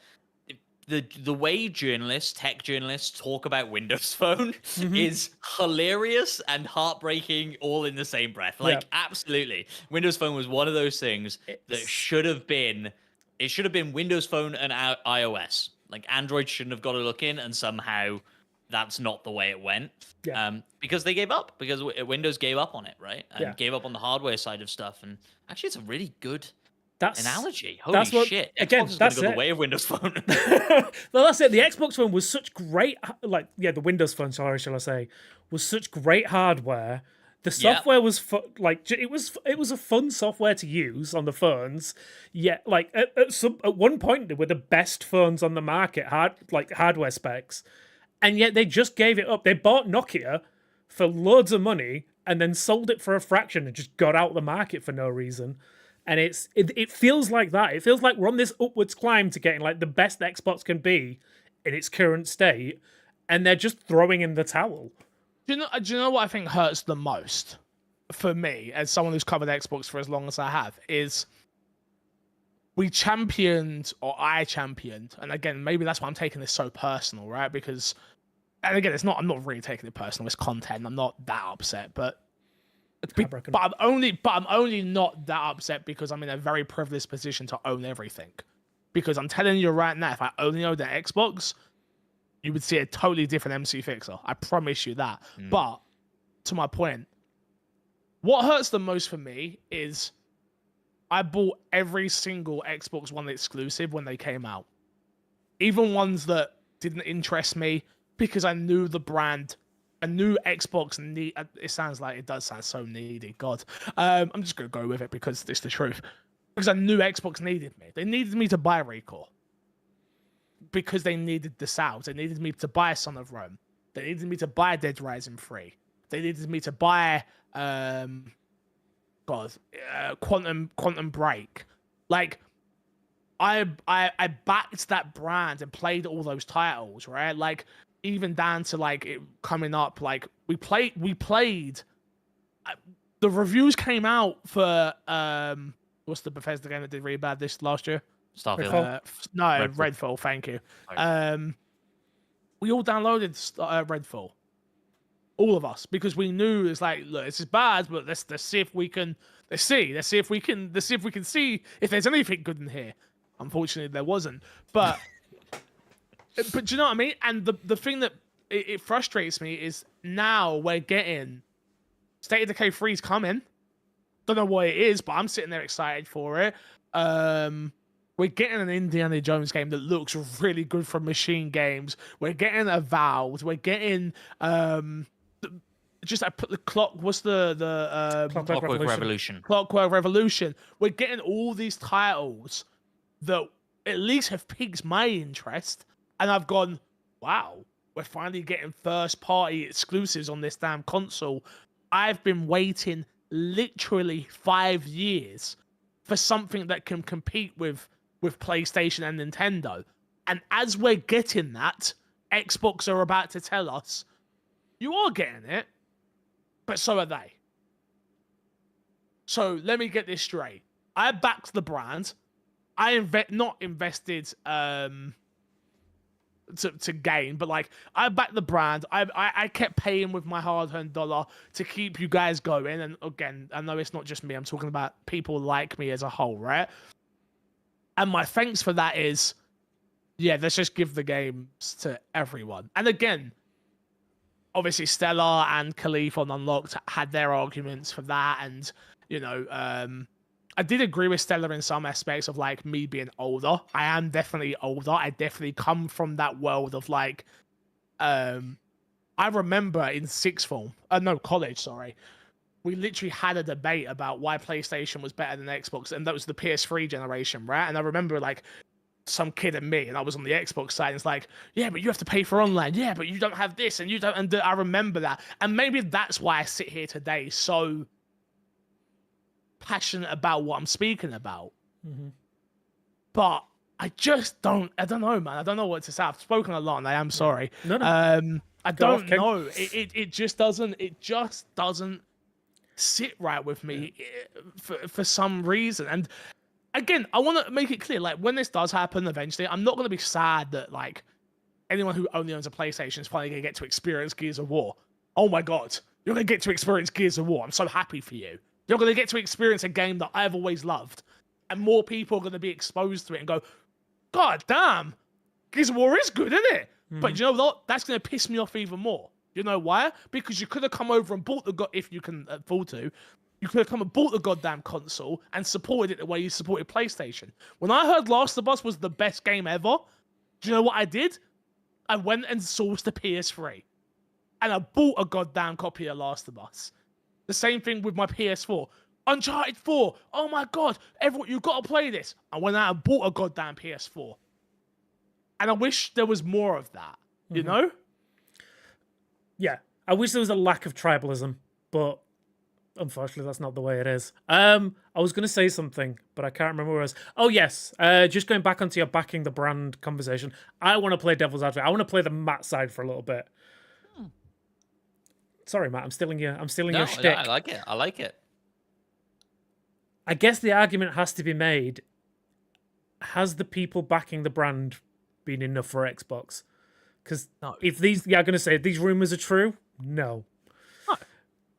the way tech journalists talk about Windows Phone is hilarious and heartbreaking all in the same breath. Like, absolutely. Windows Phone was one of those things that should have been Windows Phone and iOS. Like, Android shouldn't have got a look in, and somehow that's not the way it went. Because they gave up, because Windows gave up on it, right? And gave up on the hardware side of stuff. And actually, it's a really good analogy. Holy shit. Xbox is going to go the way of Windows Phone. Well, that's it. The Xbox One was such great, the Windows Phone, shall I say, was such great hardware. The software was it was a fun software to use on the phones. Yeah, like at one point they were the best phones on the market, hardware specs, and yet they just gave it up. They bought Nokia for loads of money and then sold it for a fraction and just got out of the market for no reason. And it feels like that. It feels like we're on this upwards climb to getting like the best Xbox can be in its current state, and they're just throwing in the towel. Do you know what I think hurts the most for me, as someone who's covered Xbox for as long as I have, is we championed, or I championed, and again, maybe that's why I'm taking this so personal, right? Because, and again, I'm not really taking it personal. It's content. I'm not that upset, but I'm only not that upset because I'm in a very privileged position to own everything. Because I'm telling you right now, if I only owned the Xbox, you would see a totally different MC Fixer. I promise you that. But to my point, what hurts the most for me is I bought every single Xbox One exclusive when they came out. Even ones that didn't interest me because I knew the brand. I knew Xbox it does sound so needy. God. I'm just going to go with it because it's the truth. Because I knew Xbox needed me. They needed me to buy ReCore. Because they needed the sales. They needed me to buy Son of Rome. They needed me to buy Dead Rising 3. They needed me to buy Quantum Break. Like, I backed that brand and played all those titles, right? Like, even down to like it coming up, like we played. The reviews came out for what's the Bethesda game that did really bad this last year? Starfield. Redfall. Thank you. We all downloaded Redfall, all of us, because we knew it's like, look, this is bad, but let's see if we can see if we can see if there's anything good in here. Unfortunately, there wasn't, but do you know what I mean? And the thing that it frustrates me is now we're getting State of Decay 3's coming. Don't know what it is, but I'm sitting there excited for it. We're getting an Indiana Jones game that looks really good from Machine Games. We're getting Avowed. We're getting just I put the clock. What's the Clockwork Revolution. Clockwork Revolution. We're getting all these titles that at least have piqued my interest, and I've gone, wow, we're finally getting first party exclusives on this damn console. I've been waiting literally 5 years for something that can compete with PlayStation and Nintendo. And as we're getting that, Xbox are about to tell us, you are getting it, but so are they. So let me get this straight. I backed the brand. I not invested to gain, but like I backed the brand. I kept paying with my hard-earned dollar to keep you guys going. And again, I know it's not just me. I'm talking about people like me as a whole, right? And my thanks for that is, yeah, let's just give the games to everyone. And again, obviously Stellar and Khalif on Unlocked had their arguments for that. And, you know, I did agree with Stellar in some aspects of like me being older. I am definitely older. I definitely come from that world of like, I remember in college, sorry. We literally had a debate about why PlayStation was better than Xbox, and that was the PS3 generation, right? And I remember like some kid and me, and I was on the Xbox side, and it's like, yeah, but you have to pay for online. Yeah, but you don't have this, and you don't. And I remember that, and maybe that's why I sit here today so passionate about what I'm speaking about. Mm-hmm. But I just don't. I don't know, man. I don't know what to say. I've spoken a lot, and I am sorry. No. I don't know. It just doesn't. It just doesn't sit right with me for some reason. And again, I want to make it clear, like when this does happen eventually, I'm not going to be sad that like anyone who only owns a PlayStation is finally going to get to experience Gears of War. Oh my god, you're going to get to experience Gears of War. I'm so happy for you. You're going to get to experience a game that I've always loved, and more people are going to be exposed to it and go, god damn, Gears of War is good, isn't it? But you know what, that's going to piss me off even more. You know why? Because you could have come over and bought if you can afford to, you could have come and bought the goddamn console and supported it the way you supported PlayStation. When I heard Last of Us was the best game ever, do you know what I did? I went and sourced the PS3. And I bought a goddamn copy of Last of Us. The same thing with my PS4. Uncharted 4. Oh my god, everyone, you've got to play this. I went out and bought a goddamn PS4. And I wish there was more of that, you know? Yeah, I wish there was a lack of tribalism, but unfortunately that's not the way it is. I was going to say something, but I can't remember where I was. Oh, yes. Just going back onto your backing the brand conversation, I want to play devil's advocate. I want to play the Matt side for a little bit. Sorry, Matt, I'm stealing your No, shtick. I like it. I like it. I guess the argument has to be made: has the people backing the brand been enough for Xbox? Because No. if these, I'm going to say, if these rumors are true, no. No.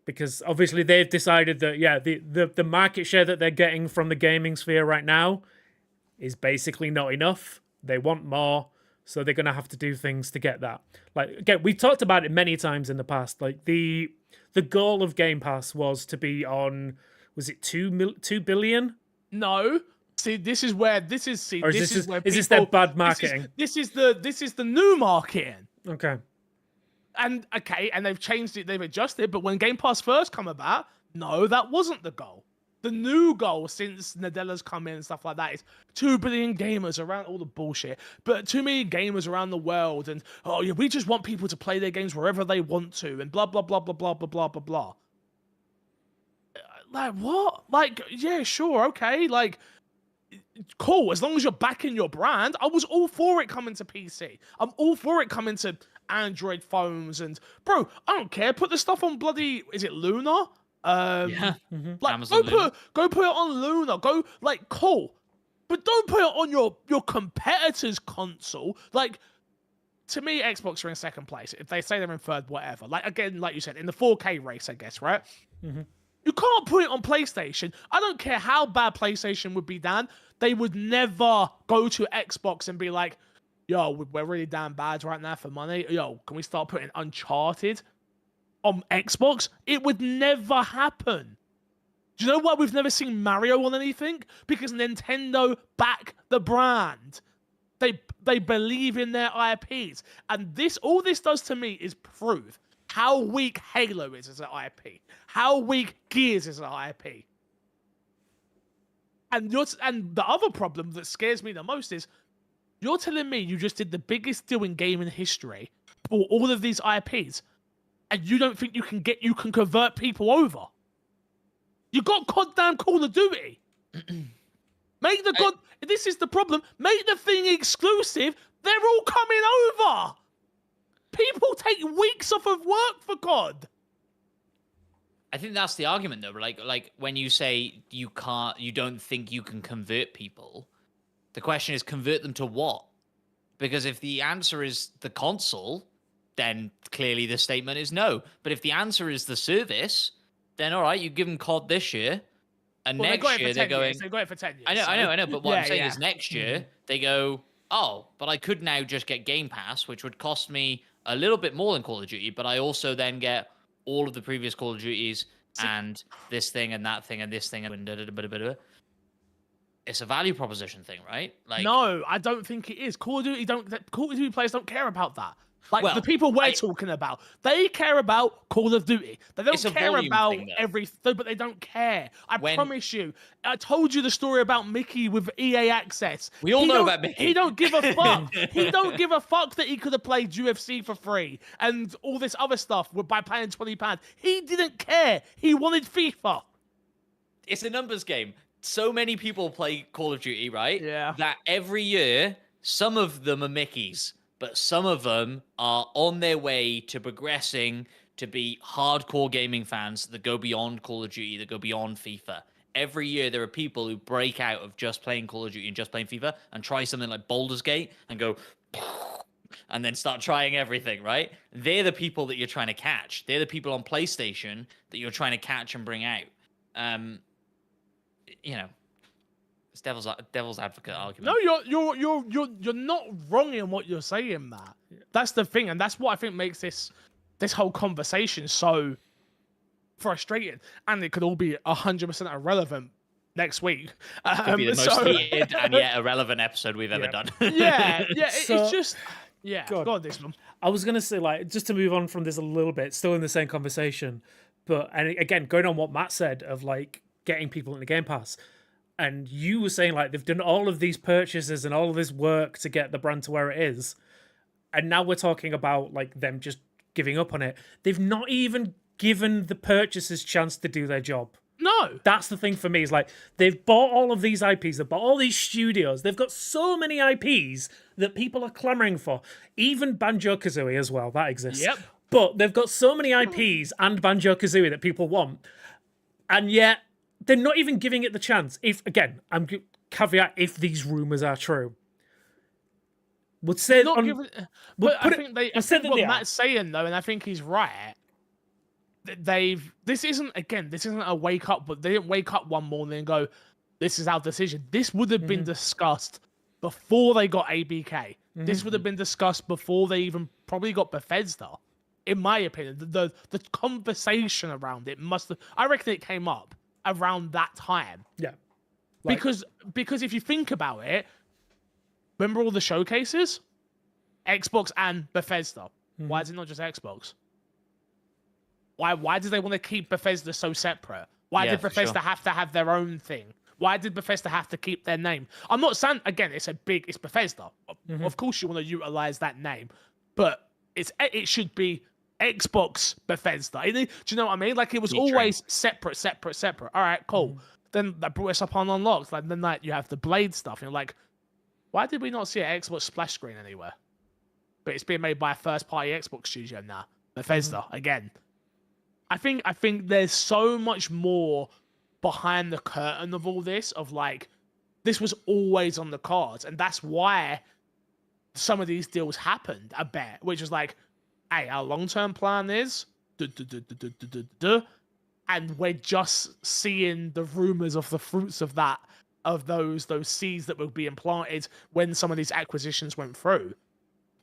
Because obviously they've decided that, yeah, the market share that they're getting from the gaming sphere right now is basically not enough. They want more, so they're going to have to do things to get that. Like, again, we've talked about it many times in the past. Like, the goal of Game Pass was to be on, was it 2 billion? No. See, this is where this is. See, Or is this is where is this their people- bad marketing? This is the new marketing. Okay. And they've changed it, they've adjusted. But when Game Pass first come about, no, that wasn't the goal. The new goal since Nadella's come in and stuff like that is 2 billion gamers around all the bullshit. But too many gamers around the world, and oh yeah, we just want people to play their games wherever they want to, and blah blah blah blah blah blah blah blah blah. Like what? Like yeah, sure, okay, like. Cool, as long as you're backing your brand. I was all for it coming to PC. I'm all for it coming to Android phones, and bro, I don't care. Put the stuff on bloody, is it Luna? Yeah. Like Amazon Luna. go put it on Luna. Go like cool, but don't put it on your competitor's console. Like to me, Xbox are in second place. If they say they're in third, whatever. Like again, like you said, in the 4K race, I guess, right? You can't put it on PlayStation. I don't care how bad PlayStation would be, Dan. They would never go to Xbox and be like, yo, we're really damn bad right now for money. Yo, can we start putting Uncharted on Xbox? It would never happen. Do you know why we've never seen Mario on anything? Because Nintendo back the brand. They believe in their IPs. And all this does to me is prove how weak Halo is as an IP. How weak Gears is as an IP. And the other problem that scares me the most is you're telling me you just did the biggest deal in gaming history for all of these IPs, and you don't think you can convert people over? You got goddamn Call of Duty. This is the problem. Make the thing exclusive. They're all coming over. People take weeks off of work, for God. I think that's the argument, though. Like when you say you don't think you can convert people, the question is convert them to what? Because if the answer is the console, then clearly the statement is no. But if the answer is the service, then all right, you give them COD this year, and next year they're going. They got it for 10 years. I know. But what I'm saying is next year they go, oh, but I could now just get Game Pass, which would cost me a little bit more than Call of Duty, but I also then get all of the previous Call of Duties and this thing and that thing and this thing and it's a value proposition thing, right? Like no, I don't think it is. Call of Duty players don't care about that. Like the people we're talking about, they care about Call of Duty. They don't care about everything, but they don't care. I promise you. I told you the story about Mickey with EA Access. We all know about Mickey. He don't give a fuck. He don't give a fuck that he could have played UFC for free and all this other stuff by paying £20. He didn't care. He wanted FIFA. It's a numbers game. So many people play Call of Duty, right? Yeah. That every year, some of them are Mickeys, but some of them are on their way to progressing to be hardcore gaming fans that go beyond Call of Duty, that go beyond FIFA. Every year, there are people who break out of just playing Call of Duty and just playing FIFA and try something like Baldur's Gate and go, and then start trying everything, right? They're the people that you're trying to catch. They're the people on PlayStation that you're trying to catch and bring out. You know, it's devil's advocate argument. No, you're not wrong in what you're saying, Matt. That's the thing, and that's what I think makes this whole conversation so frustrating. And it could all be 100% irrelevant next week. Could be the most heated and yet irrelevant episode we've ever done. It's just God. God, this one. I was going to say, like, just to move on from this a little bit, still in the same conversation, and again, going on what Matt said of, like, getting people into Game Pass. And you were saying, like, they've done all of these purchases and all of this work to get the brand to where it is. And now we're talking about, like, them just giving up on it. They've not even given the purchasers chance to do their job. No. That's the thing for me, is like, they've bought all of these IPs, they've bought all these studios, they've got so many IPs that people are clamoring for. Even Banjo-Kazooie as well, that exists. Yep. But they've got so many IPs and Banjo-Kazooie that people want, and yet they're not even giving it the chance. If, again, caveat, if these rumors are true. Would say Not on, giving, but I think we'll say that what they are. Matt's saying though, and I think he's right. This isn't a wake up, but they didn't wake up one morning and go, "This is our decision." This would have been discussed before they got ABK. This would have been discussed before they even probably got Bethesda. In my opinion, the conversation around it must have. I reckon it came up around that time. Yeah. Because if you think about it, remember all the showcases? Xbox and Bethesda. Why is it not just Xbox? Why did they want to keep Bethesda so separate? Why Yeah, did for Bethesda sure. have to have their own thing? Why did Bethesda have to keep their name? I'm not saying, again, it's Bethesda. Of course you want to utilize that name, but it should be Xbox Bethesda. Do you know what I mean? Like, it was always separate. All right, cool. Then that brought us up on Unlocked. Like, then you have the Blade stuff. And you're like, why did we not see an Xbox splash screen anywhere? But it's being made by a first-party Xbox studio now. Bethesda, again. I think there's so much more behind the curtain of all this, of like, this was always on the cards. And that's why some of these deals happened, I bet. Which is like, hey, our long-term plan is... And we're just seeing the rumors of the fruits of that, of those seeds that will be implanted when some of these acquisitions went through.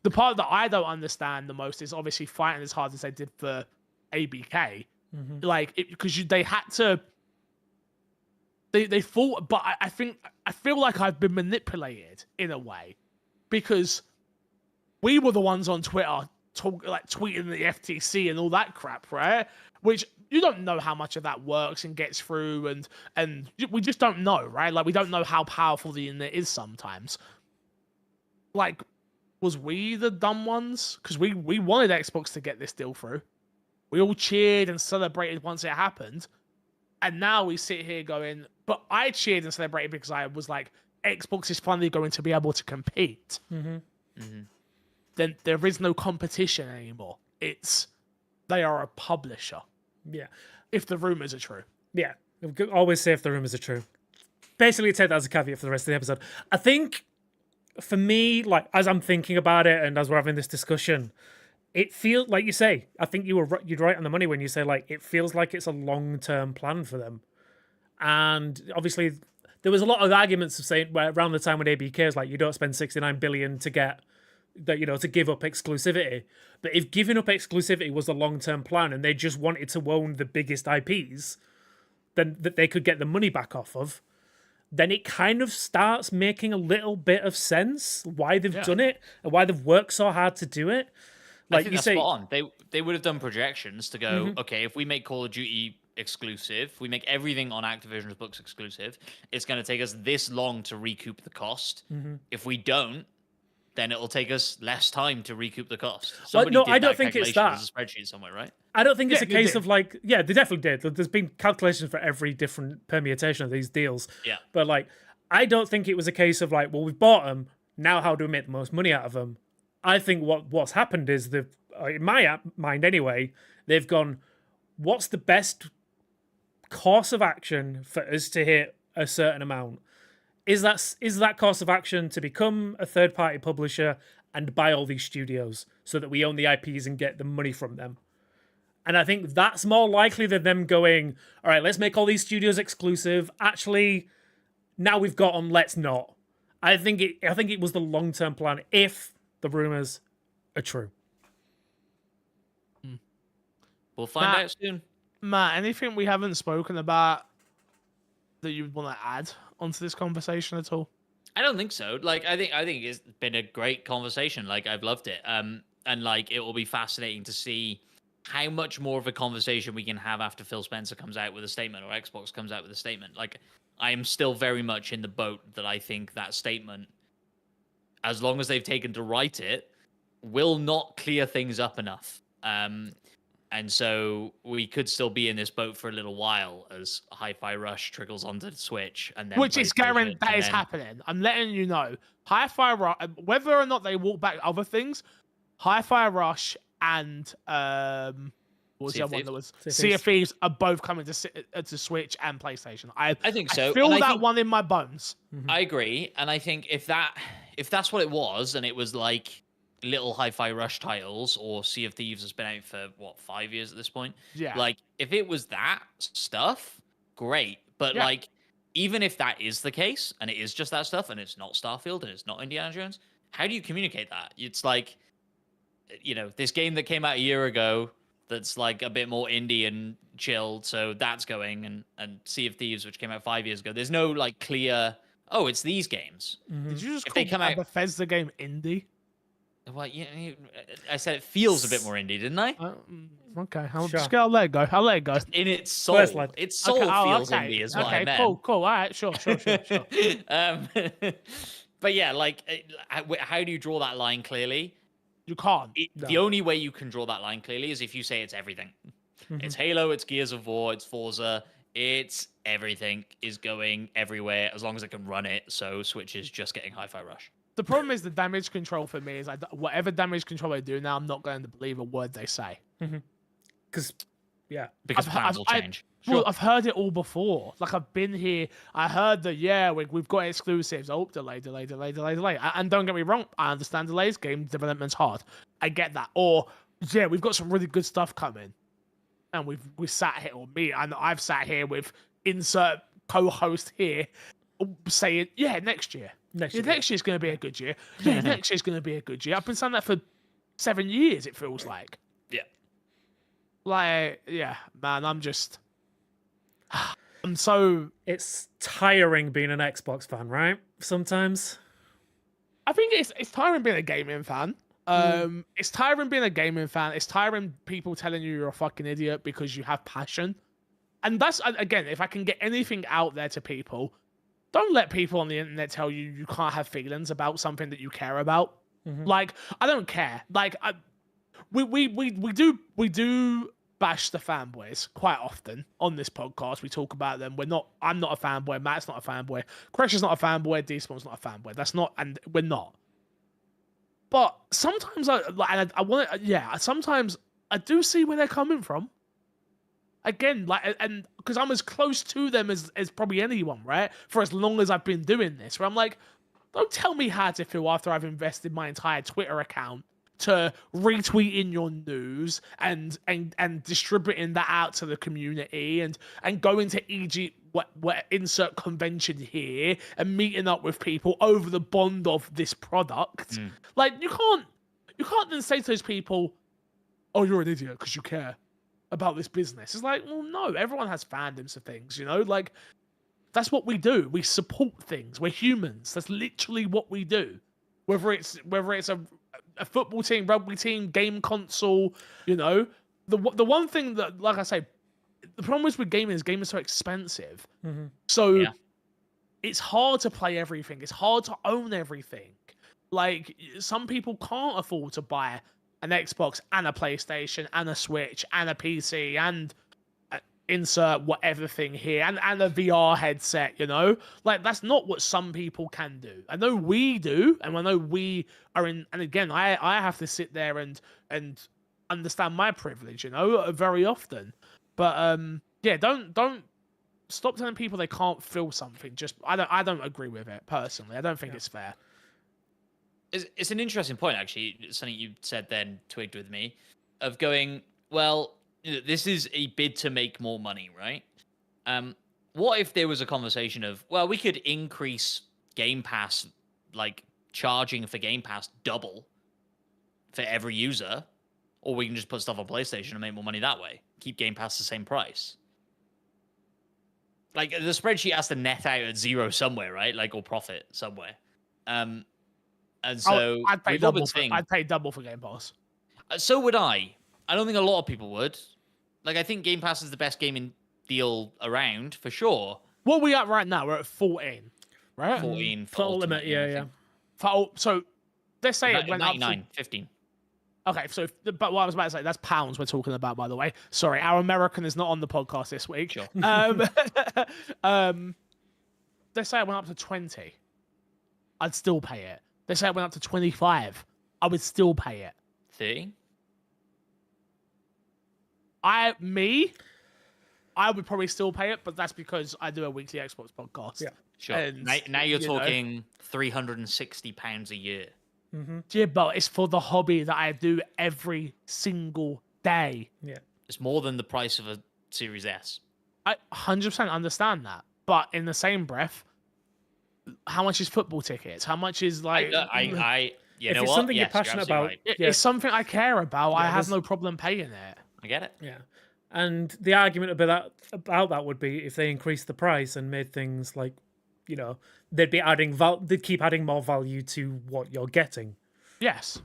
The part that I don't understand the most is obviously fighting as hard as they did for ABK. Like, because they had to... They fought, but I feel like I've been manipulated in a way, because we were the ones on Twitter tweeting the FTC and all that crap, right? Which you don't know how much of that works and gets through, and we just don't know, right? Like, we don't know how powerful the internet is sometimes. Like, was we the dumb ones? Because we wanted Xbox to get this deal through. We all cheered and celebrated once it happened. And now we sit here going, but I cheered and celebrated because I was like, Xbox is finally going to be able to compete. Then there is no competition anymore. They are a publisher. Yeah. If the rumors are true. Yeah. Always say if the rumors are true. Basically, take that as a caveat for the rest of the episode. I think, for me, like, as I'm thinking about it and as we're having this discussion, it feels, like you say, I think you're right on the money when you say, like, it feels like it's a long-term plan for them. And obviously, there was a lot of arguments of saying, where around the time when ABK was like, you don't spend 69 billion to get that, to give up exclusivity. But if giving up exclusivity was a long-term plan and they just wanted to own the biggest IPs, then that they could get the money back off of, then it kind of starts making a little bit of sense why they've done it and why they've worked so hard to do it. Like, I think you that's say, spot on. They would have done projections to go, okay, if we make Call of Duty exclusive, we make everything on Activision's books exclusive, it's going to take us this long to recoup the cost. If we don't, then it'll take us less time to recoup the cost. Somebody no, did I don't that think it's calculation that. as a spreadsheet somewhere, right? I don't think it's Yeah, a they case did. of like, yeah, they definitely did. There's been calculations for every different permutation of these deals. Yeah. But like, I don't think it was a case of like, well, we've bought them. Now, how do we make the most money out of them? I think what's happened is in my mind anyway, they've gone, what's the best course of action for us to hit a certain amount? Is that course of action to become a third-party publisher and buy all these studios so that we own the IPs and get the money from them? And I think that's more likely than them going, all right, let's make all these studios exclusive. Actually, now we've got them, let's not. I think it was the long-term plan if the rumors are true. We'll find Matt- out soon. Matt, anything we haven't spoken about that you would want to add onto this conversation at all? I don't think so. Like, I think it's been a great conversation. Like, I've loved it. And like, it will be fascinating to see how much more of a conversation we can have after Phil Spencer comes out with a statement or Xbox comes out with a statement. Like, I am still very much in the boat that I think that statement, as long as they've taken to write it, will not clear things up enough. And so we could still be in this boat for a little while as Hi-Fi Rush trickles onto the Switch, and then Which is guaranteed that is happening. I'm letting you know. Hi-Fi Rush, whether or not they walk back other things, Hi-Fi Rush and what was Sea the of other one Thieves? that was Sea of Sea of Thieves. Thieves are both coming to Switch and PlayStation. I think so. I feel and I that think, one in my bones. I agree, and I think if that's what it was, and it was like little Hi-Fi Rush titles, or Sea of Thieves has been out for what 5 years at this point. Yeah. Like if it was that stuff, great. But Yeah. like even if that is the case, and it is just that stuff, and it's not Starfield, and it's not Indiana Jones, how do you communicate that? It's like, this game that came out a year ago that's like a bit more indie and chilled, so that's going, and Sea of Thieves, which came out 5 years ago. There's no like clear, oh, it's these games. Did you just If call they come a out- Bethesda game indie? Well, I said it feels a bit more indie, didn't I? Okay, Sure. I'll let it go. I'll let it go. In its soul, First line. its soul feels indie, is what I meant. cool. All right, sure. um, but yeah, like, how do you draw that line clearly? You can't. The only way you can draw that line clearly is if you say it's everything. It's Halo, it's Gears of War, it's Forza, it's everything is going everywhere as long as it can run it. So Switch is just getting Hi-Fi Rush. The problem is the damage control for me is whatever damage control they do now, I'm not going to believe a word they say. Because, yeah. Because I've- plans will I've- change. Well, I've heard it all before. Like I've been here. I heard that we've got exclusives. Oh, delay. And don't get me wrong, I understand delays. Game development's hard. I get that. Or we've got some really good stuff coming, and we sat here, or me, and I've sat here with insert co-host here, saying next year. Next Next year's going to be a good year. Yeah, next year's going to be a good year. I've been saying that for 7 years. It feels like. Yeah. Like, man, I'm so. It's tiring being an Xbox fan, right? Sometimes. I think it's tiring being a gaming fan. It's tiring being a gaming fan. It's tiring people telling you you're a fucking idiot because you have passion. And that's, again, if I can get anything out there to people, don't let people on the internet tell you you can't have feelings about something that you care about. Like, I don't care. Like, we do bash the fanboys quite often on this podcast. We talk about them. I'm not a fanboy. Matt's not a fanboy. Crash is not a fanboy. D-Spawn's not a fanboy. That's not, and we're not. But sometimes sometimes I do see where they're coming from. Again, like, and because I'm as close to them as probably anyone, right? For as long as I've been doing this, where I'm like, don't tell me how to feel after I've invested my entire Twitter account to retweeting your news and distributing that out to the community and going to Egypt, what insert convention here, and meeting up with people over the bond of this product. Like, you can't then say to those people, oh, you're an idiot because you care about this business. It's like, well, no, everyone has fandoms of things, like, that's what we do. We support things. We're humans. That's literally what we do. Whether it's a football team, rugby team, game console, the one thing that, like I say, the problem is with gaming is so expensive. So it's hard to play everything. It's hard to own everything. Like, some people can't afford to buy an Xbox and a PlayStation and a Switch and a PC and insert whatever thing here and a VR headset, like, that's not what some people can do. I know we do, and I know we are in, and again, I have to sit there and understand my privilege, very often. But don't stop telling people they can't feel something. I don't agree with it personally. I don't think it's fair. It's an interesting point, actually. Something you said then twigged with me, of going, well, this is a bid to make more money, right? What if there was a conversation of, well, we could increase Game Pass, like charging for Game Pass double for every user, or we can just put stuff on PlayStation and make more money that way. Keep Game Pass the same price. Like, the spreadsheet has to net out at zero somewhere, right? Like, or profit somewhere. And so I'd pay with double. Robert's thing, I'd pay double for Game Pass. so would I. I don't think a lot of people would. Like, I think Game Pass is the best gaming deal around for sure. What are we at right now? We're at 14, right? 14 For Ultimate, I yeah. think. So let's say it went up to 99, 15. Okay, so but what I was about to say, that's pounds we're talking about, by the way. Sorry, our American is not on the podcast this week. Sure. Let's say it went up to 20. I'd still pay it. Let's say it went up to 25. I would still pay it. 30? I would probably still pay it, but that's because I do a weekly Xbox podcast. Yeah. Sure. And, Now you're you know. talking £360 a year. Yeah, but it's for the hobby that I do every single day. Yeah. It's more than the price of a Series S. I 100% understand that, but in the same breath, how much is football tickets? How much is like? You If know it's what? something you're Yes, passionate absolutely about, right. yeah. It's something I care about. I Yeah, have there's- no problem paying it. I get it. Yeah. And the argument about that would be if they increased the price and made things like, you know, they'd be adding they'd keep adding more value to what you're getting. Yes.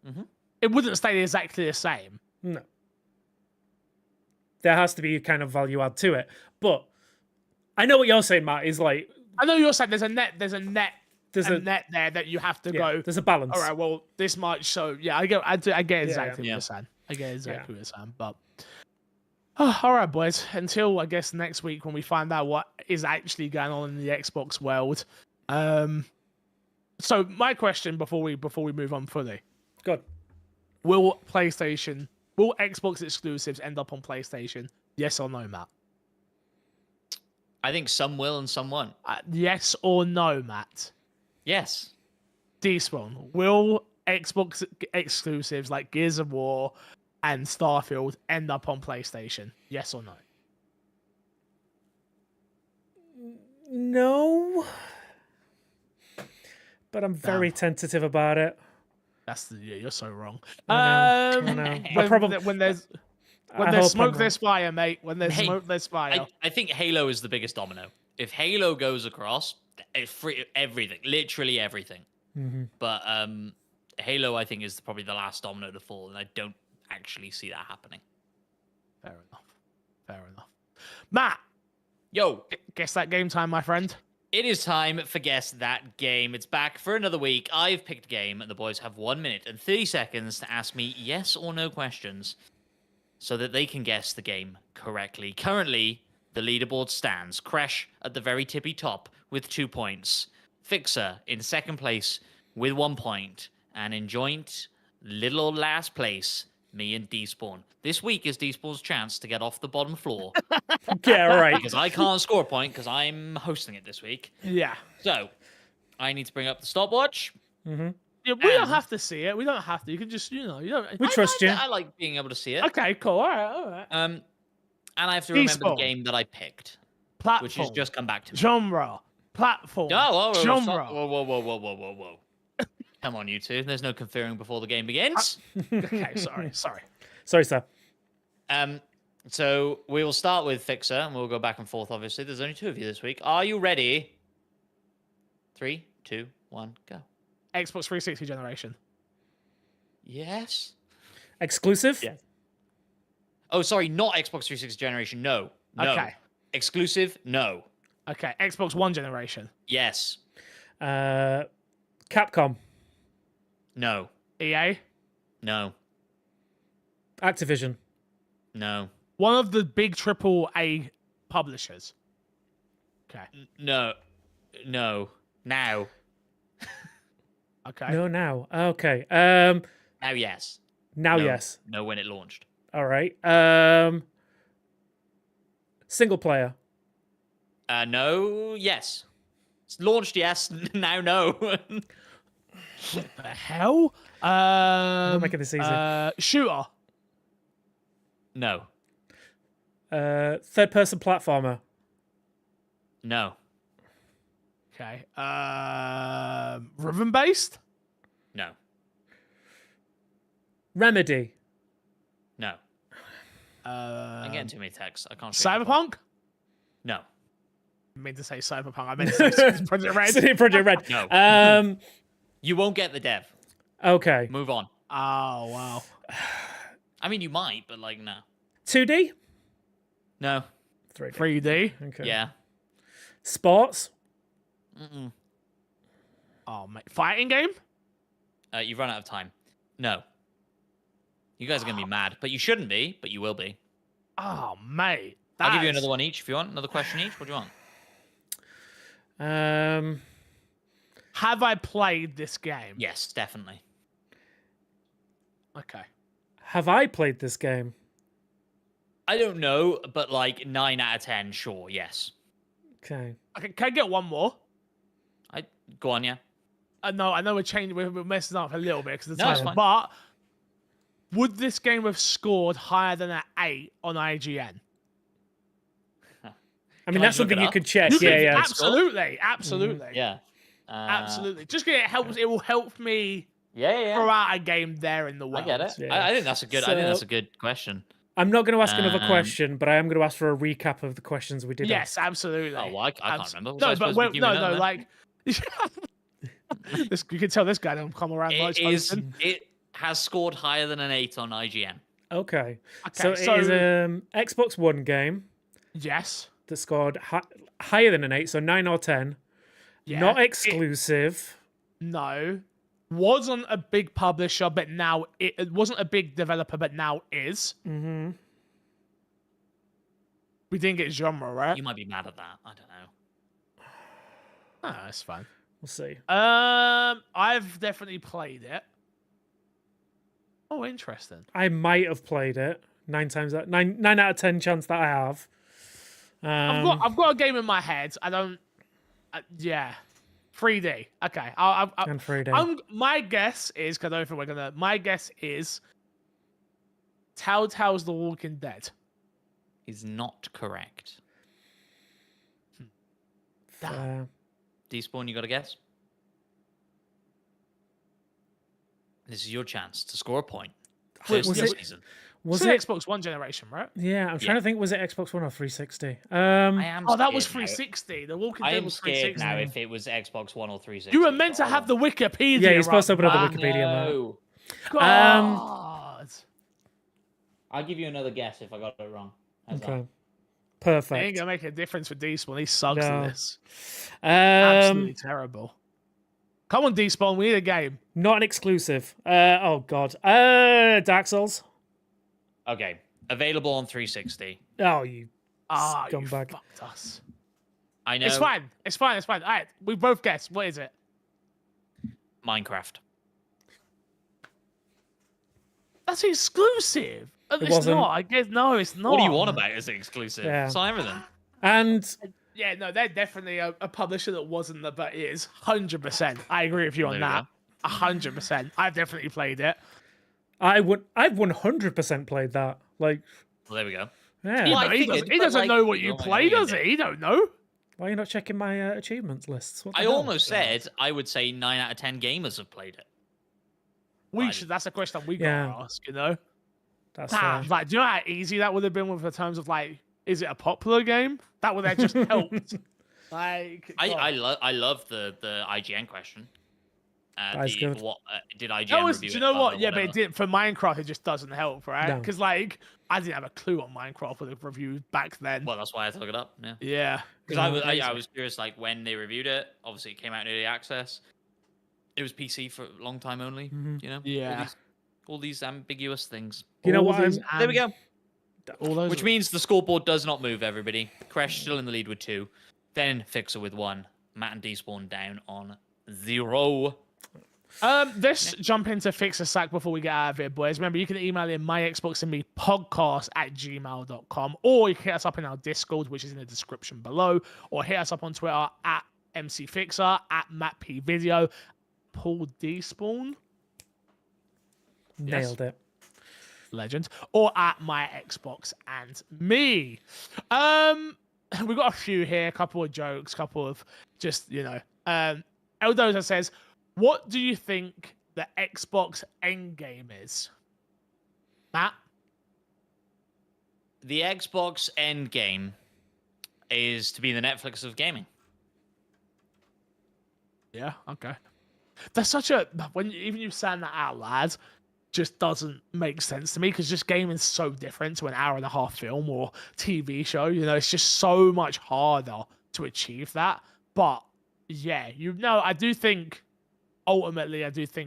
Mhm. It wouldn't stay exactly the same. No. There has to be a kind of value add to it. But I know what you're saying, Matt, is like I know you're saying there's a net there's a net there that you have to yeah, go. there's a balance. All right, well, this much. So yeah, I get exactly yeah. what you're saying. I get exactly Yeah. what you're saying. But all right, boys. Until I guess next week when we find out what is actually going on in the Xbox world. So my question before we move on fully: Good. will Xbox exclusives end up on PlayStation? Yes or no, Matt? I think some will and some won't. Yes or no, Matt? Yes. Despawn, will Xbox exclusives like Gears of War and Starfield end up on PlayStation? Yes or no? No. But I'm very tentative about it. You're so wrong. I know. When there's I hope I'm smoke, right. there's fire, mate. When there's Hey, smoke, there's fire. I think Halo is the biggest domino. If Halo goes across, everything, literally everything. Mm-hmm. But Halo, I think, is probably the last domino to fall, and I don't actually see that happening. Fair enough. Fair enough. Matt, Yo, guess that game time, my friend. it is time for Guess That Game. It's back for another week. I've picked a game, and the boys have 1 minute and 30 seconds to ask me yes or no questions so that they can guess the game correctly. Currently, the leaderboard stands. Crash at the very tippy top with 2 points. Fixer in second place with 1 point. And in joint, little old last place, me and Despawn. This week is Despawn's chance to get off the bottom floor Yeah, right. because I can't score a point because I'm hosting it this week. Yeah. So, I need to bring up the stopwatch. Yeah, we don't And- have to see it. We don't have to. You can just, you don't. We trust you. I like being able to see it. Okay, cool. All right, all right. And I have to remember the Despawn. game that I picked, Platform. which has just come back to me. genre. Platform. Oh, genre. whoa. Come on, you two. There's no conferring before the game begins. Okay, sorry. Sorry, sir. So we will start with Fixer, and we'll go back and forth, obviously. There's only 2 of you this week. Are you ready? 3, 2, 1, go. Xbox 360 generation. Yes? Exclusive? Yeah. Oh, sorry, not Xbox 360 generation. No. Okay. Exclusive? No. Okay, Xbox One generation. Yes. Capcom. No. EA. No. Activision. No. One of the big AAA publishers. Okay. No. No. Now. Okay. No, now. Okay. Now, yes. Now, No. yes. No, when it launched. All right. Single player. No. Yes. It's launched, yes. Now, no. The hell? making this easy. Shooter. No. Third person platformer. No. Okay. Rhythm based. No. Remedy. No. I'm getting too many texts. I can't. Cyberpunk. No. I meant to say Cyberpunk. I meant to say Project Red. City Project Red. No. You won't get the dev. Okay. Move on. Oh wow. I mean, you might, but like, no. 2D. No. 3D. 3D. Okay. Yeah. Sports. Mm-mm. Oh mate. Fighting game. You've run out of time. No. You guys are gonna be mad, but you shouldn't be, but you will be. Oh mate. I'll give you That's- another one each if you want. Another question each. What do you want? Have I played this game? Yes, definitely. Okay. Have I played this game? I don't know, but like 9 out of 10, sure, yes. Okay. Okay, can I get one more? I go on, yeah. No, I know we're messing up a little bit because of the No, it's time, fine. but would this game have scored higher than an 8 on IGN? I Can mean, I that's just look something it you up? could check. You Yeah, can- yeah. absolutely, absolutely, Yeah. absolutely. Just 'cause it helps. It will help me Yeah. throw out a game there in the world. I get it. Yeah. I think that's a good. I think that's So- a good question. I'm not going to ask another Um, question, but I am going to ask for a recap of the questions we did. Yes, ask. absolutely. Oh, well, I can't remember. Was I No, supposed but to be giving no, another? like this, you can tell this guy don't come around much. It has scored higher than an 8 on IGN. Okay. Okay, So it is a Xbox One game Yes. that scored higher than an 8, so 9 or 10. Yeah. Not exclusive. No. Wasn't a big publisher, but now it wasn't a big developer, but now is. Mm-hmm. We didn't get genre, right? You might be mad at that. I don't know. Oh, that's fine. We'll see. I've definitely played it. Oh, interesting. I might have played it 9 times out 9 out of 10 chance that I have. I've got a game in my head. I don't. Yeah, 3D. Okay. And 3D. My guess is because I don't think we're gonna. My guess is Telltale's The Walking Dead. Is not correct. Despawn, you got a guess? This is your chance to score a point. Wait, First was of the it- season. Was It's it? Xbox One generation, right? Yeah, I'm trying to think. Was it Xbox One or 360? I am. Oh, that was scared now. 360. The Walking I Dead am was scared 360. now if it was Xbox One or 360. You were meant to have the Wikipedia. Yeah, you're supposed to open up up, the Wikipedia on that. No. God. I'll give you another guess if I got it wrong. How's that? Okay. It ain't Perfect. gonna make a difference for Despawn. He sucks No. at this. Absolutely Um, terrible. Come on, Despawn. We need a game. not an exclusive. Oh god. Dark Souls. Okay. Available on 360. Oh, you. Ah, you Scumbag. fucked us. I know. It's fine. It's fine. It's fine. All right, we both guessed. What is it? Minecraft. That's exclusive. It's wasn't. not. I guess no, it's not. What do you want about it as exclusive? Yeah. It's on everything. And Yeah, no, they're definitely a publisher that wasn't the, but is 100%. I agree with you on There we that. 100%. I've definitely played it. I've 100% played that. Like, Well, there we go. yeah. Well, I But he figured, doesn't, he but, doesn't like, know what you oh my play, God, does he? He don't know. Why are you not checking my achievements lists? What the I hell? almost said I would say 9 out of 10 gamers have played it. We should. That's a question we Yeah. gotta ask. You know. That's Damn, fair. like, do you know how easy that would have been with the terms of like, is it a popular game? That would have just helped. Like, I God. love the IGN question. That's good. What did IGN That was, do review you it know of what? or Yeah, but it whatever? did for Minecraft. It just doesn't help, right? No. Because like, I didn't have a clue on Minecraft for the reviews back then. Well, that's why I had to look it up. Yeah. Yeah, Because I was curious, like when they reviewed it. Obviously, it came out in early access. It was PC for a long time only. Mhm. You know. Yeah. All these ambiguous things. You know All what? these There we go. All those. Which means the scoreboard does not move. Everybody. Crash still in the lead with 2. Then Fixer with 1. Matt and Despawn down on 0. Let's jump into Fix a Sack before we get out of here, boys. Remember, you can email in myxboxandmepodcast@gmail.com, or you can hit us up in our Discord, which is in the description below, or hit us up on Twitter at MCFixer, at MattPVideo, Paul Despawn, Yes. Nailed it. legend, or at my Xbox and me. We've got a few here, a couple of jokes, couple of just, you know. Eldoza says, what do you think the Xbox endgame is? Matt? The Xbox endgame is to be the Netflix of gaming. Yeah, okay. That's such a, when even you saying that out loud, just doesn't make sense to me, because just gaming's so different to an hour-and-a-half film or TV show. You know, it's just so much harder to achieve that. But yeah, you know, I do think ultimately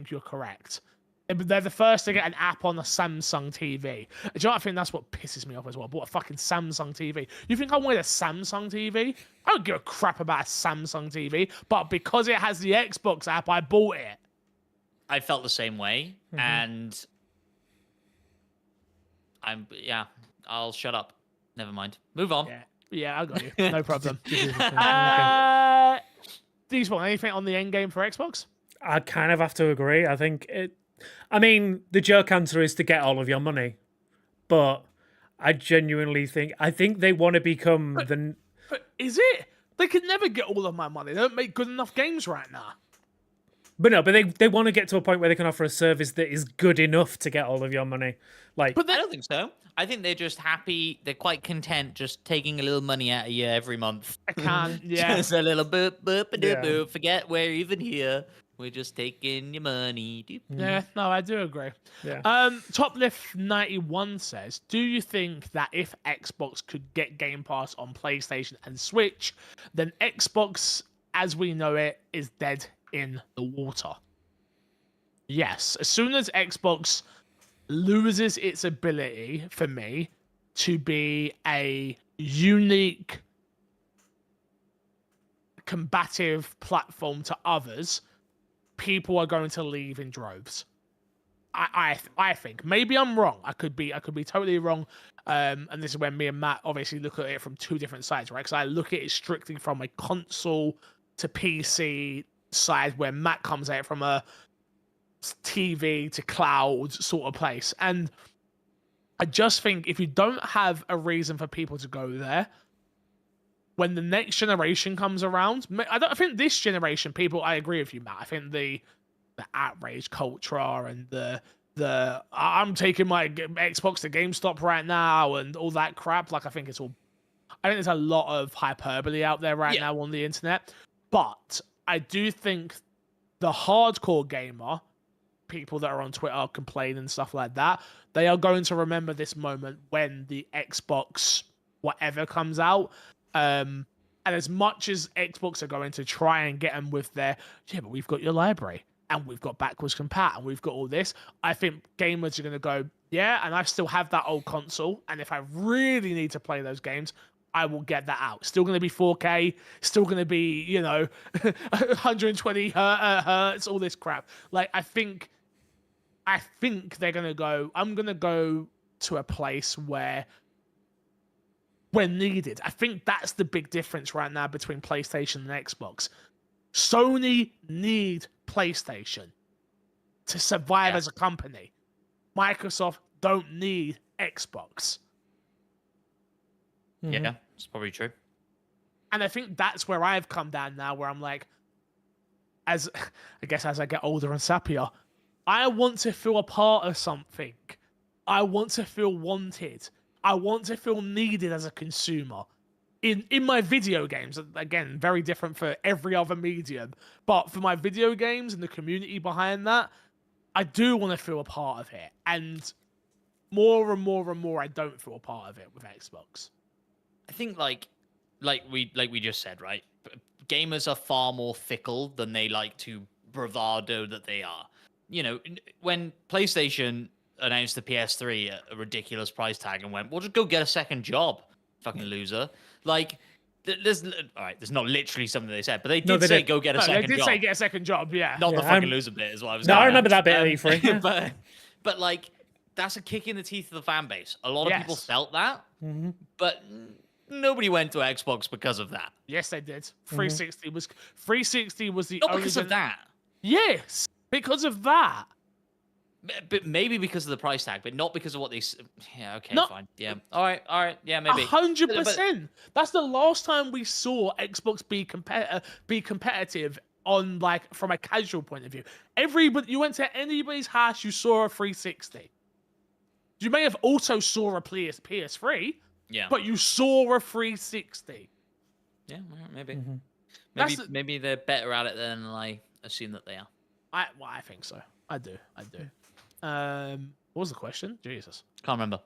you're correct. They're the first to get an app on a Samsung TV. Do you know what I think? That's what pisses me off as well. I bought a fucking Samsung TV. You think I wanted a Samsung TV? I don't give a crap about a Samsung TV, but because it has the Xbox app, I bought it. I felt the same way, Mhm. and I'll shut up. Never mind. Move on. Yeah, I got you. No problem. Okay. Despawn, anything on the end game for Xbox? I kind of have to agree. I mean, the joke answer is to get all of your money, but I genuinely think they want to become the. But is it? They can never get all of my money. They don't make good enough games right now. But no, but they want to get to a point where they can offer a service that is good enough to get all of your money. Like, But I don't think so. I think they're just happy. They're quite content just taking a little money out of you every month. I can't. Yeah. Just a little boop, boop, a doop, Yeah. boop. Forget we're even here. We're just taking your money. Doop. Yeah, no, I do agree. yeah. Toplift91 says, do you think that if Xbox could get Game Pass on PlayStation and Switch, then Xbox as we know it is dead in the water? Yes. As soon as Xbox loses its ability, for me, to be a unique combative platform to others, people are going to leave in droves. I think. Maybe I'm wrong. I could be totally wrong. And this is where me and Matt obviously look at it from two different sides, right? Because I look at it strictly from a console to PC side, where Matt comes at it from a TV to cloud sort of place. And I just think if you don't have a reason for people to go there, when the next generation comes around, I think this generation, people, I agree with you, Matt. I think the outrage culture and the I'm taking my Xbox to GameStop right now and all that crap. Like, I think there's a lot of hyperbole out there right now on the internet. But I do think the hardcore gamer, people that are on Twitter complaining and stuff like that, they are going to remember this moment when the Xbox whatever comes out. And as much as Xbox are going to try and get them with their, but we've got your library and we've got backwards compat and we've got all this, I think gamers are going to go, and I still have that old console. And if I really need to play those games, I will get that out. Still going to be 4K, still going to be, 120 hertz, all this crap. Like, I think they're going to go, I'm going to go to a place where when needed. I think that's the big difference right now between PlayStation and Xbox. Sony need PlayStation to survive as a company. Microsoft don't need Xbox. Yeah, it's probably true. And I think that's where I've come down now, where I'm like, as I get older and sappier, I want to feel a part of something. I want to feel wanted. I want to feel needed as a consumer. In my video games, again, very different for every other medium, but for my video games and the community behind that, I do want to feel a part of it. And more and more and more, I don't feel a part of it with Xbox. I think like we just said, right? Gamers are far more fickle than they like to bravado that they are. When PlayStation announced the PS3 at a ridiculous price tag and went, "Well, just go get a second job, fucking loser." Like, there's not literally something they said, but they did say go get a second job. They did say get a second job, yeah. Not the fucking loser bit is what I was. No, I remember that bit of E3. but like, that's a kick in the teeth of the fan base. A lot of people felt that, but nobody went to Xbox because of that. Yes, they did. 360 was the Not only because of that. Yes, because of that. But maybe because of the price tag, but not because of what they. Yeah, okay, No. fine. Yeah, all right. Yeah, maybe 100%. That's the last time we saw Xbox be competitive on, like, from a casual point of view. You went to anybody's house, you saw a 360. You may have also saw a PS3, but you saw a 360. Yeah, maybe. Maybe they're better at it than I assume that they are. I think so. I do. What was the question? Jesus. Can't remember.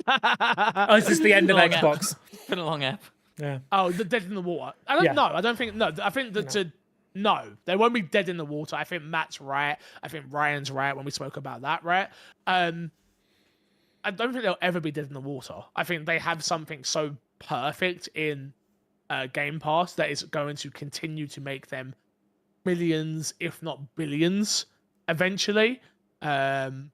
Oh, is this the end of Long Xbox? It's been a long app. Yeah. Oh, the dead in the water. I don't know. I don't think. No, I think that no, they won't be dead in the water. I think Matt's right. I think Ryan's right when we spoke about that, right? I don't think they'll ever be dead in the water. I think they have something so perfect in Game Pass that is going to continue to make them millions, if not billions, eventually. And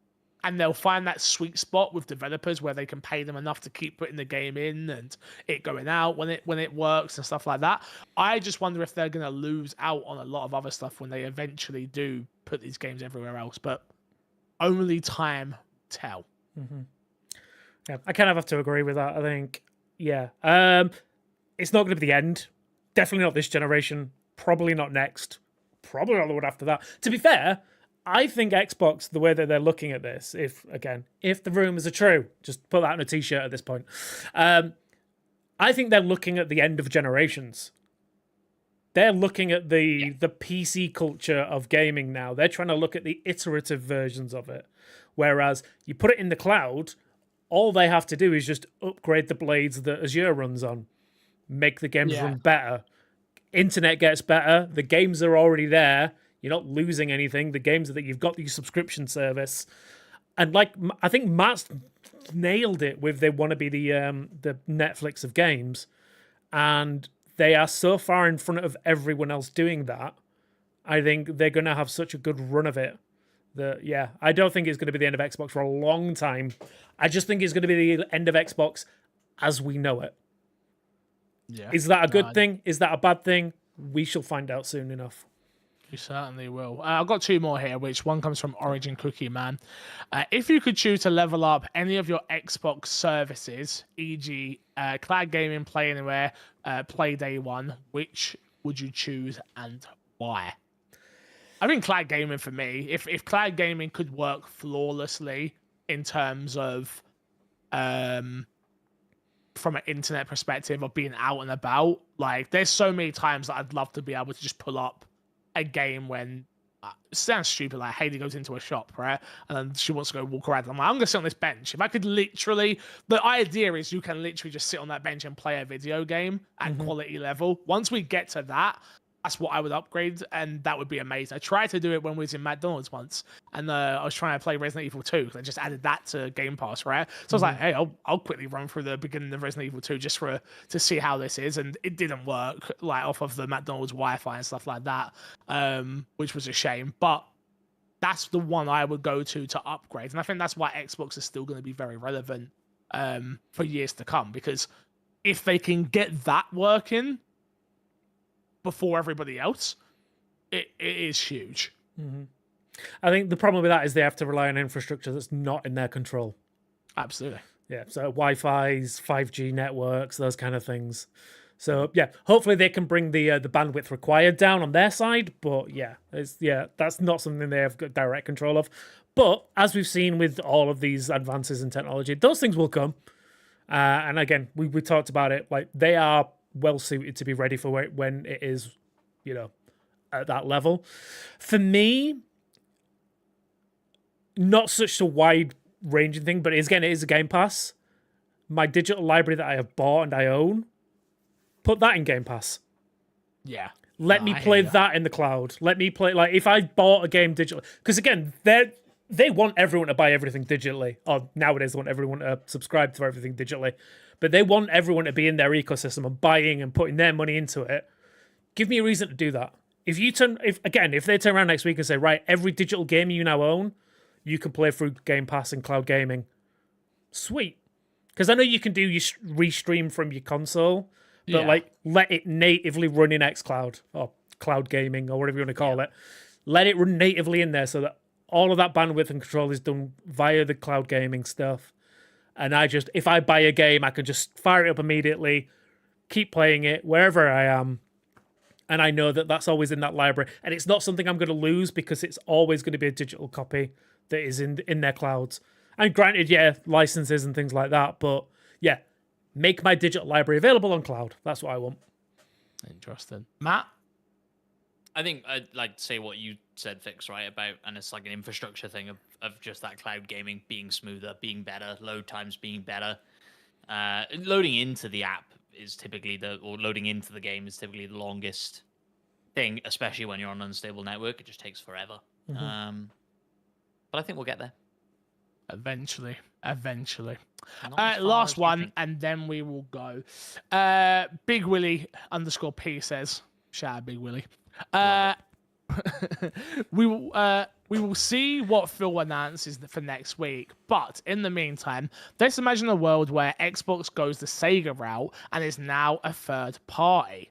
and they'll find that sweet spot with developers where they can pay them enough to keep putting the game in and it going out when it works and stuff like that. I just wonder if they're going to lose out on a lot of other stuff when they eventually do put these games everywhere else, but only time tell. Yeah, I kind of have to agree with that. I think, yeah, it's not going to be the end. Definitely not this generation. Probably not next. Probably not the one after that. To be fair, I think Xbox, the way that they're looking at this, if the rumors are true, just put that on a t-shirt at this point. I think they're looking at the end of generations. They're looking at the PC culture of gaming now. They're trying to look at the iterative versions of it. Whereas you put it in the cloud, all they have to do is just upgrade the blades that Azure runs on, make the games run better. Internet gets better. The games are already there. You're not losing anything. The games that you've got your subscription service, and like I think Matt's nailed it with they want to be the Netflix of games, and they are so far in front of everyone else doing that. I think they're going to have such a good run of it that I don't think it's going to be the end of Xbox for a long time. I just think it's going to be the end of Xbox as we know it. Yeah. Is that a good thing? Is that a bad thing? We shall find out soon enough. You certainly will. I've got two more here, which one comes from Origin Cookie Man. If you could choose to level up any of your Xbox services, e.g. Cloud Gaming, Play Anywhere, Play Day One, which would you choose and why? I think Cloud Gaming for me. If Cloud Gaming could work flawlessly in terms of from an internet perspective of being out and about, like there's so many times that I'd love to be able to just pull up a game when it sounds stupid, like Haley goes into a shop, right, and then she wants to go walk around. I'm like, I'm gonna sit on this bench. If I could literally, the idea is you can literally just sit on that bench and play a video game at quality level. Once we get to that, that's what I would upgrade, and that would be amazing. I tried to do it when we was in McDonald's once, and I was trying to play Resident Evil 2 because I just added that to Game Pass, right? So I was like, hey, I'll quickly run through the beginning of Resident Evil 2 just to see how this is, and it didn't work, like off of the McDonald's Wi-Fi and stuff like that, which was a shame. But that's the one I would go to upgrade, and I think that's why Xbox is still going to be very relevant for years to come, because if they can get that working before everybody else, it is huge. I think the problem with that is they have to rely on infrastructure that's not in their control. Absolutely. Yeah, so Wi-Fi's, 5G networks, those kind of things. So hopefully they can bring the bandwidth required down on their side, but that's not something they have got direct control of. But as we've seen with all of these advances in technology, those things will come. And again, we talked about it, like they are well suited to be ready for when it is, at that level. For me, not such a wide ranging thing, but it is a Game Pass. My digital library that I have bought and I own, put that in Game Pass. Yeah. Let me play that in the cloud. Let me play, like, if I bought a game digitally, because again, they want everyone to buy everything digitally. Or nowadays, they want everyone to subscribe to everything digitally. But they want everyone to be in their ecosystem and buying and putting their money into it. Give me a reason to do that. If they turn around next week and say, right, every digital game you now own, you can play through Game Pass and cloud gaming. Sweet. Because I know you can do your restream from your console, but let it natively run in xCloud or cloud gaming or whatever you want to call it. Let it run natively in there so that all of that bandwidth and control is done via the cloud gaming stuff. And if I buy a game, I can just fire it up immediately, keep playing it wherever I am. And I know that that's always in that library. And it's not something I'm going to lose because it's always going to be a digital copy that is in their clouds. And granted, licenses and things like that. But make my digital library available on cloud. That's what I want. Interesting. Matt? I think I'd like to say what you said, Fix, right? And it's like an infrastructure thing of just that cloud gaming being smoother, being better, load times being better. Loading into the app is typically loading into the game is typically the longest thing, especially when you're on an unstable network. It just takes forever. But I think we'll get there. Eventually. Not as far Last as we one, think. and then we will go. Big Willie _P says, shout out Big Willie. we will see what Phil announces for next week. But in the meantime, let's imagine a world where Xbox goes the Sega route and is now a third party.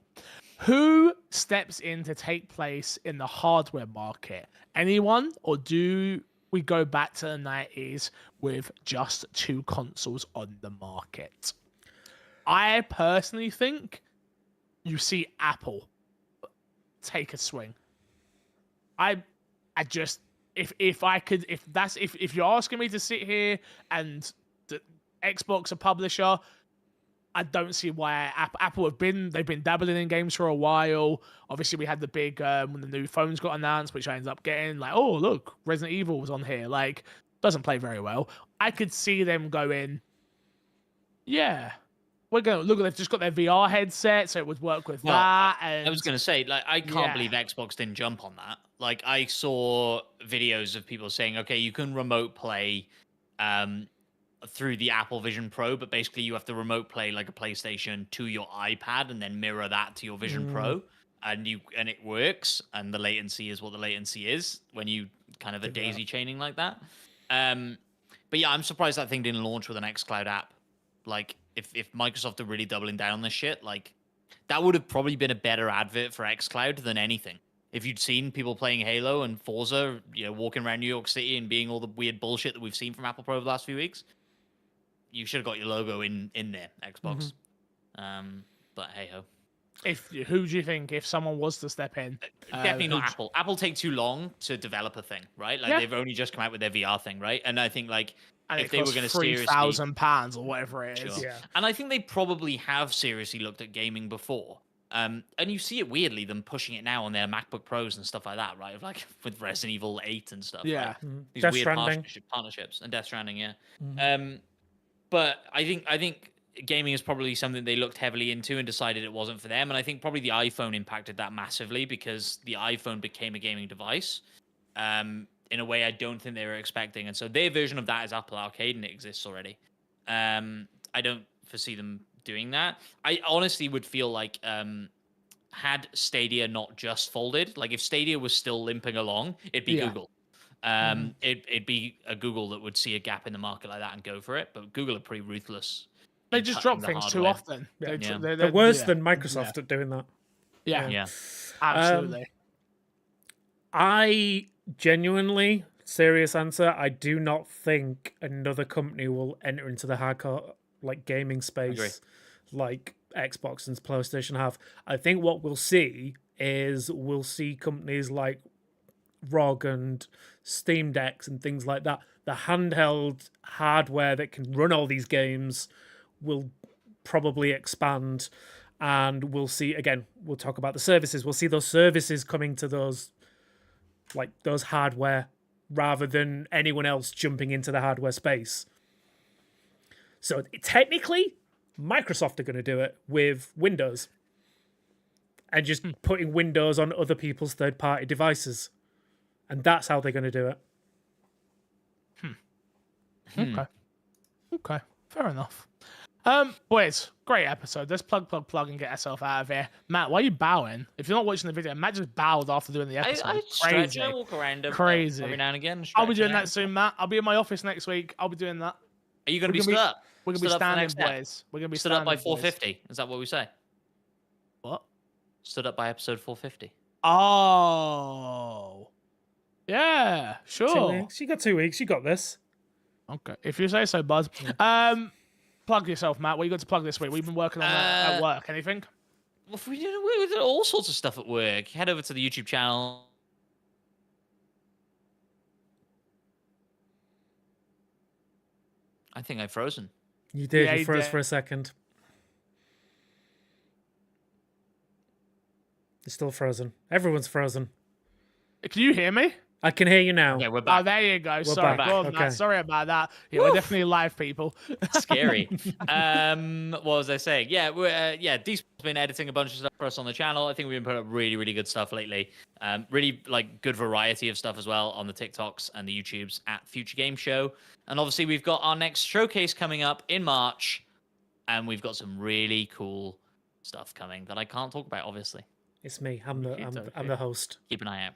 Who steps in to take place in the hardware market? Anyone, or do we go back to the 90s with just 2 consoles on the market? I personally think you see Apple take a swing. I just if you're asking me to sit here and the Xbox a publisher, I don't see why Apple they've been dabbling in games for a while. Obviously, we had the big when the new phones got announced, which I ended up getting like, oh look, Resident Evil was on here. Like, doesn't play very well. I could see them going, yeah, we're gonna look. They've just got their VR headset, so it would work with that. And I was gonna say, like, I can't believe Xbox didn't jump on that. Like, I saw videos of people saying, okay, you can remote play through the Apple Vision Pro, but basically you have to remote play like a PlayStation to your iPad and then mirror that to your Vision Pro, and it works. And the latency is what the latency is when you kind of a daisy chaining like that. But yeah, I'm surprised that thing didn't launch with an xCloud app. Like, if Microsoft are really doubling down on this shit, like, that would have probably been a better advert for xCloud than anything. If you'd seen people playing Halo and Forza, walking around New York City and being all the weird bullshit that we've seen from Apple Pro over the last few weeks, you should have got your logo in there, Xbox. But hey ho. Who do you think if someone was to step in? Definitely not Apple. Apple take too long to develop a thing, right? Like they've only just come out with their VR thing, right? And I think like if they were going to seriously £3,000 or whatever it is, and I think they probably have seriously looked at gaming before. And you see it weirdly them pushing it now on their MacBook Pros and stuff like that, right? Like with Resident Evil 8 and stuff. Yeah, right? These Death weird Stranding. partnerships and Death Stranding, yeah. But I think gaming is probably something they looked heavily into and decided it wasn't for them. And I think probably the iPhone impacted that massively because the iPhone became a gaming device in a way I don't think they were expecting. And so their version of that is Apple Arcade, and it exists already. I don't foresee them doing that. I honestly would feel like had Stadia not just folded, like if Stadia was still limping along, it'd be Google. It'd be a Google that would see a gap in the market like that and go for it. But Google are pretty ruthless. They just drop things too often. They're worse than Microsoft at doing that. Yeah, absolutely. I genuinely, serious answer, I do not think another company will enter into the hardcore like gaming space like Xbox and PlayStation have. I think what we'll see is companies like ROG and Steam Decks and things like that. The handheld hardware that can run all these games will probably expand, and we'll see, again, we'll talk about the services. We'll see those services coming to those hardware rather than anyone else jumping into the hardware space. So technically, Microsoft are going to do it with Windows and just putting Windows on other people's third-party devices. And that's how they're going to do it. Okay. Fair enough. Boys, great episode. Let's plug and get ourselves out of here. Matt, why are you bowing? If you're not watching the video, Matt just bowed after doing the episode. I stretch, I walk around every now and again. I'll be doing that soon, Matt. I'll be in my office next week. I'll be doing that. Are you going to be stood up? We're going to be standing, boys. We're going to be stood up by 450. Is that what we say? What? Stood up by episode 450. Oh. Yeah, sure. 2 weeks. You got 2 weeks. You got this. Okay. If you say so, bud. Plug yourself, Matt. What you got to plug this week? We've been working on that at work. Anything? Well, we did all sorts of stuff at work. Head over to the YouTube channel. I think I've frozen. You did. Yeah, you froze did. for a second. You're still frozen. Everyone's frozen. Can you hear me? I can hear you now. Yeah, we're back. Oh, there you go. We're Sorry, back. go on, Okay. Matt. Sorry about that. Yeah, we're definitely live, people. Scary. What was I saying? Yeah, Deep's been editing a bunch of stuff for us on the channel. I think we've been putting up really, really good stuff lately. Really like good variety of stuff as well on the TikToks and the YouTubes at Future Game Show. And obviously we've got our next showcase coming up in March, and we've got some really cool stuff coming that I can't talk about, obviously. It's me. I'm the host. Keep an eye out.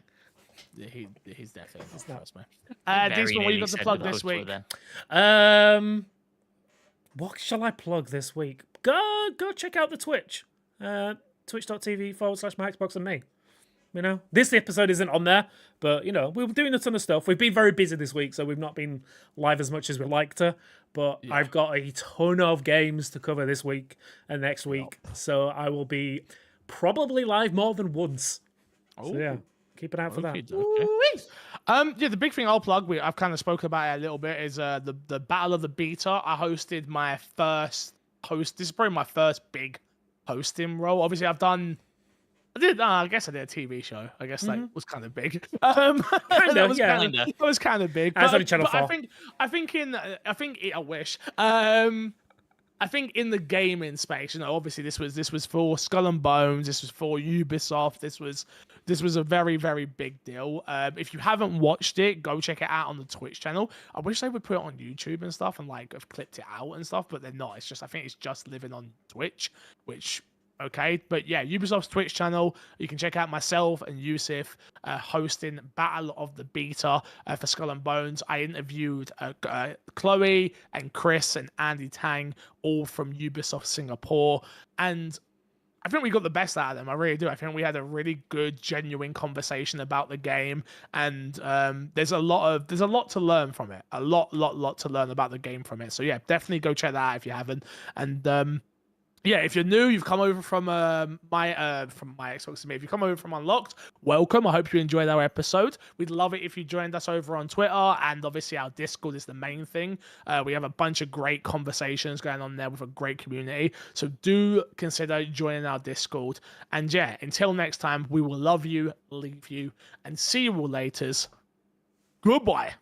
He's definitely not not. first, man. Very Disman, what you nearly got to said plug the this host were week? then. What shall I plug this week? Go check out the Twitch. Twitch.tv/MyXbox and me. You know, this episode isn't on there, but you know, we were doing a ton of stuff. We've been very busy this week, so we've not been live as much as we'd like to. But I've got a ton of games to cover this week and next week, so I will be probably live more than once. So yeah, keep an eye out for that. Yeah, the big thing I'll plug, I've kind of spoken about it a little bit, is the Battle of the Beta. I hosted my first host. This is probably my first big hosting role. Obviously, I guess I did a TV show. I guess that was kind of big. That was kind of big. As on Channel 4. I wish. I think in the gaming space, you know, obviously this was for Skull and Bones. This was for Ubisoft. This was a very, very big deal. If you haven't watched it, go check it out on the Twitch channel. I wish they would put it on YouTube and stuff and like have clipped it out and stuff, but they're not. I think it's just living on Twitch, which. Okay, but yeah, Ubisoft's Twitch channel. You can check out myself and Yusuf hosting Battle of the Beta for Skull and Bones. I interviewed Chloe and Chris and Andy Tang, all from Ubisoft Singapore, and I think we got the best out of them. I really do. I think we had a really good, genuine conversation about the game, and there's a lot to learn from it. A lot to learn about the game from it. So yeah, definitely go check that out if you haven't. And yeah, if you're new, you've come over from my Xbox to me. If you come over from Unlocked, welcome. I hope you enjoyed our episode. We'd love it if you joined us over on Twitter, and obviously our Discord is the main thing. We have a bunch of great conversations going on there with a great community. So do consider joining our Discord. And yeah, until next time, we will love you, leave you, and see you all later. Goodbye.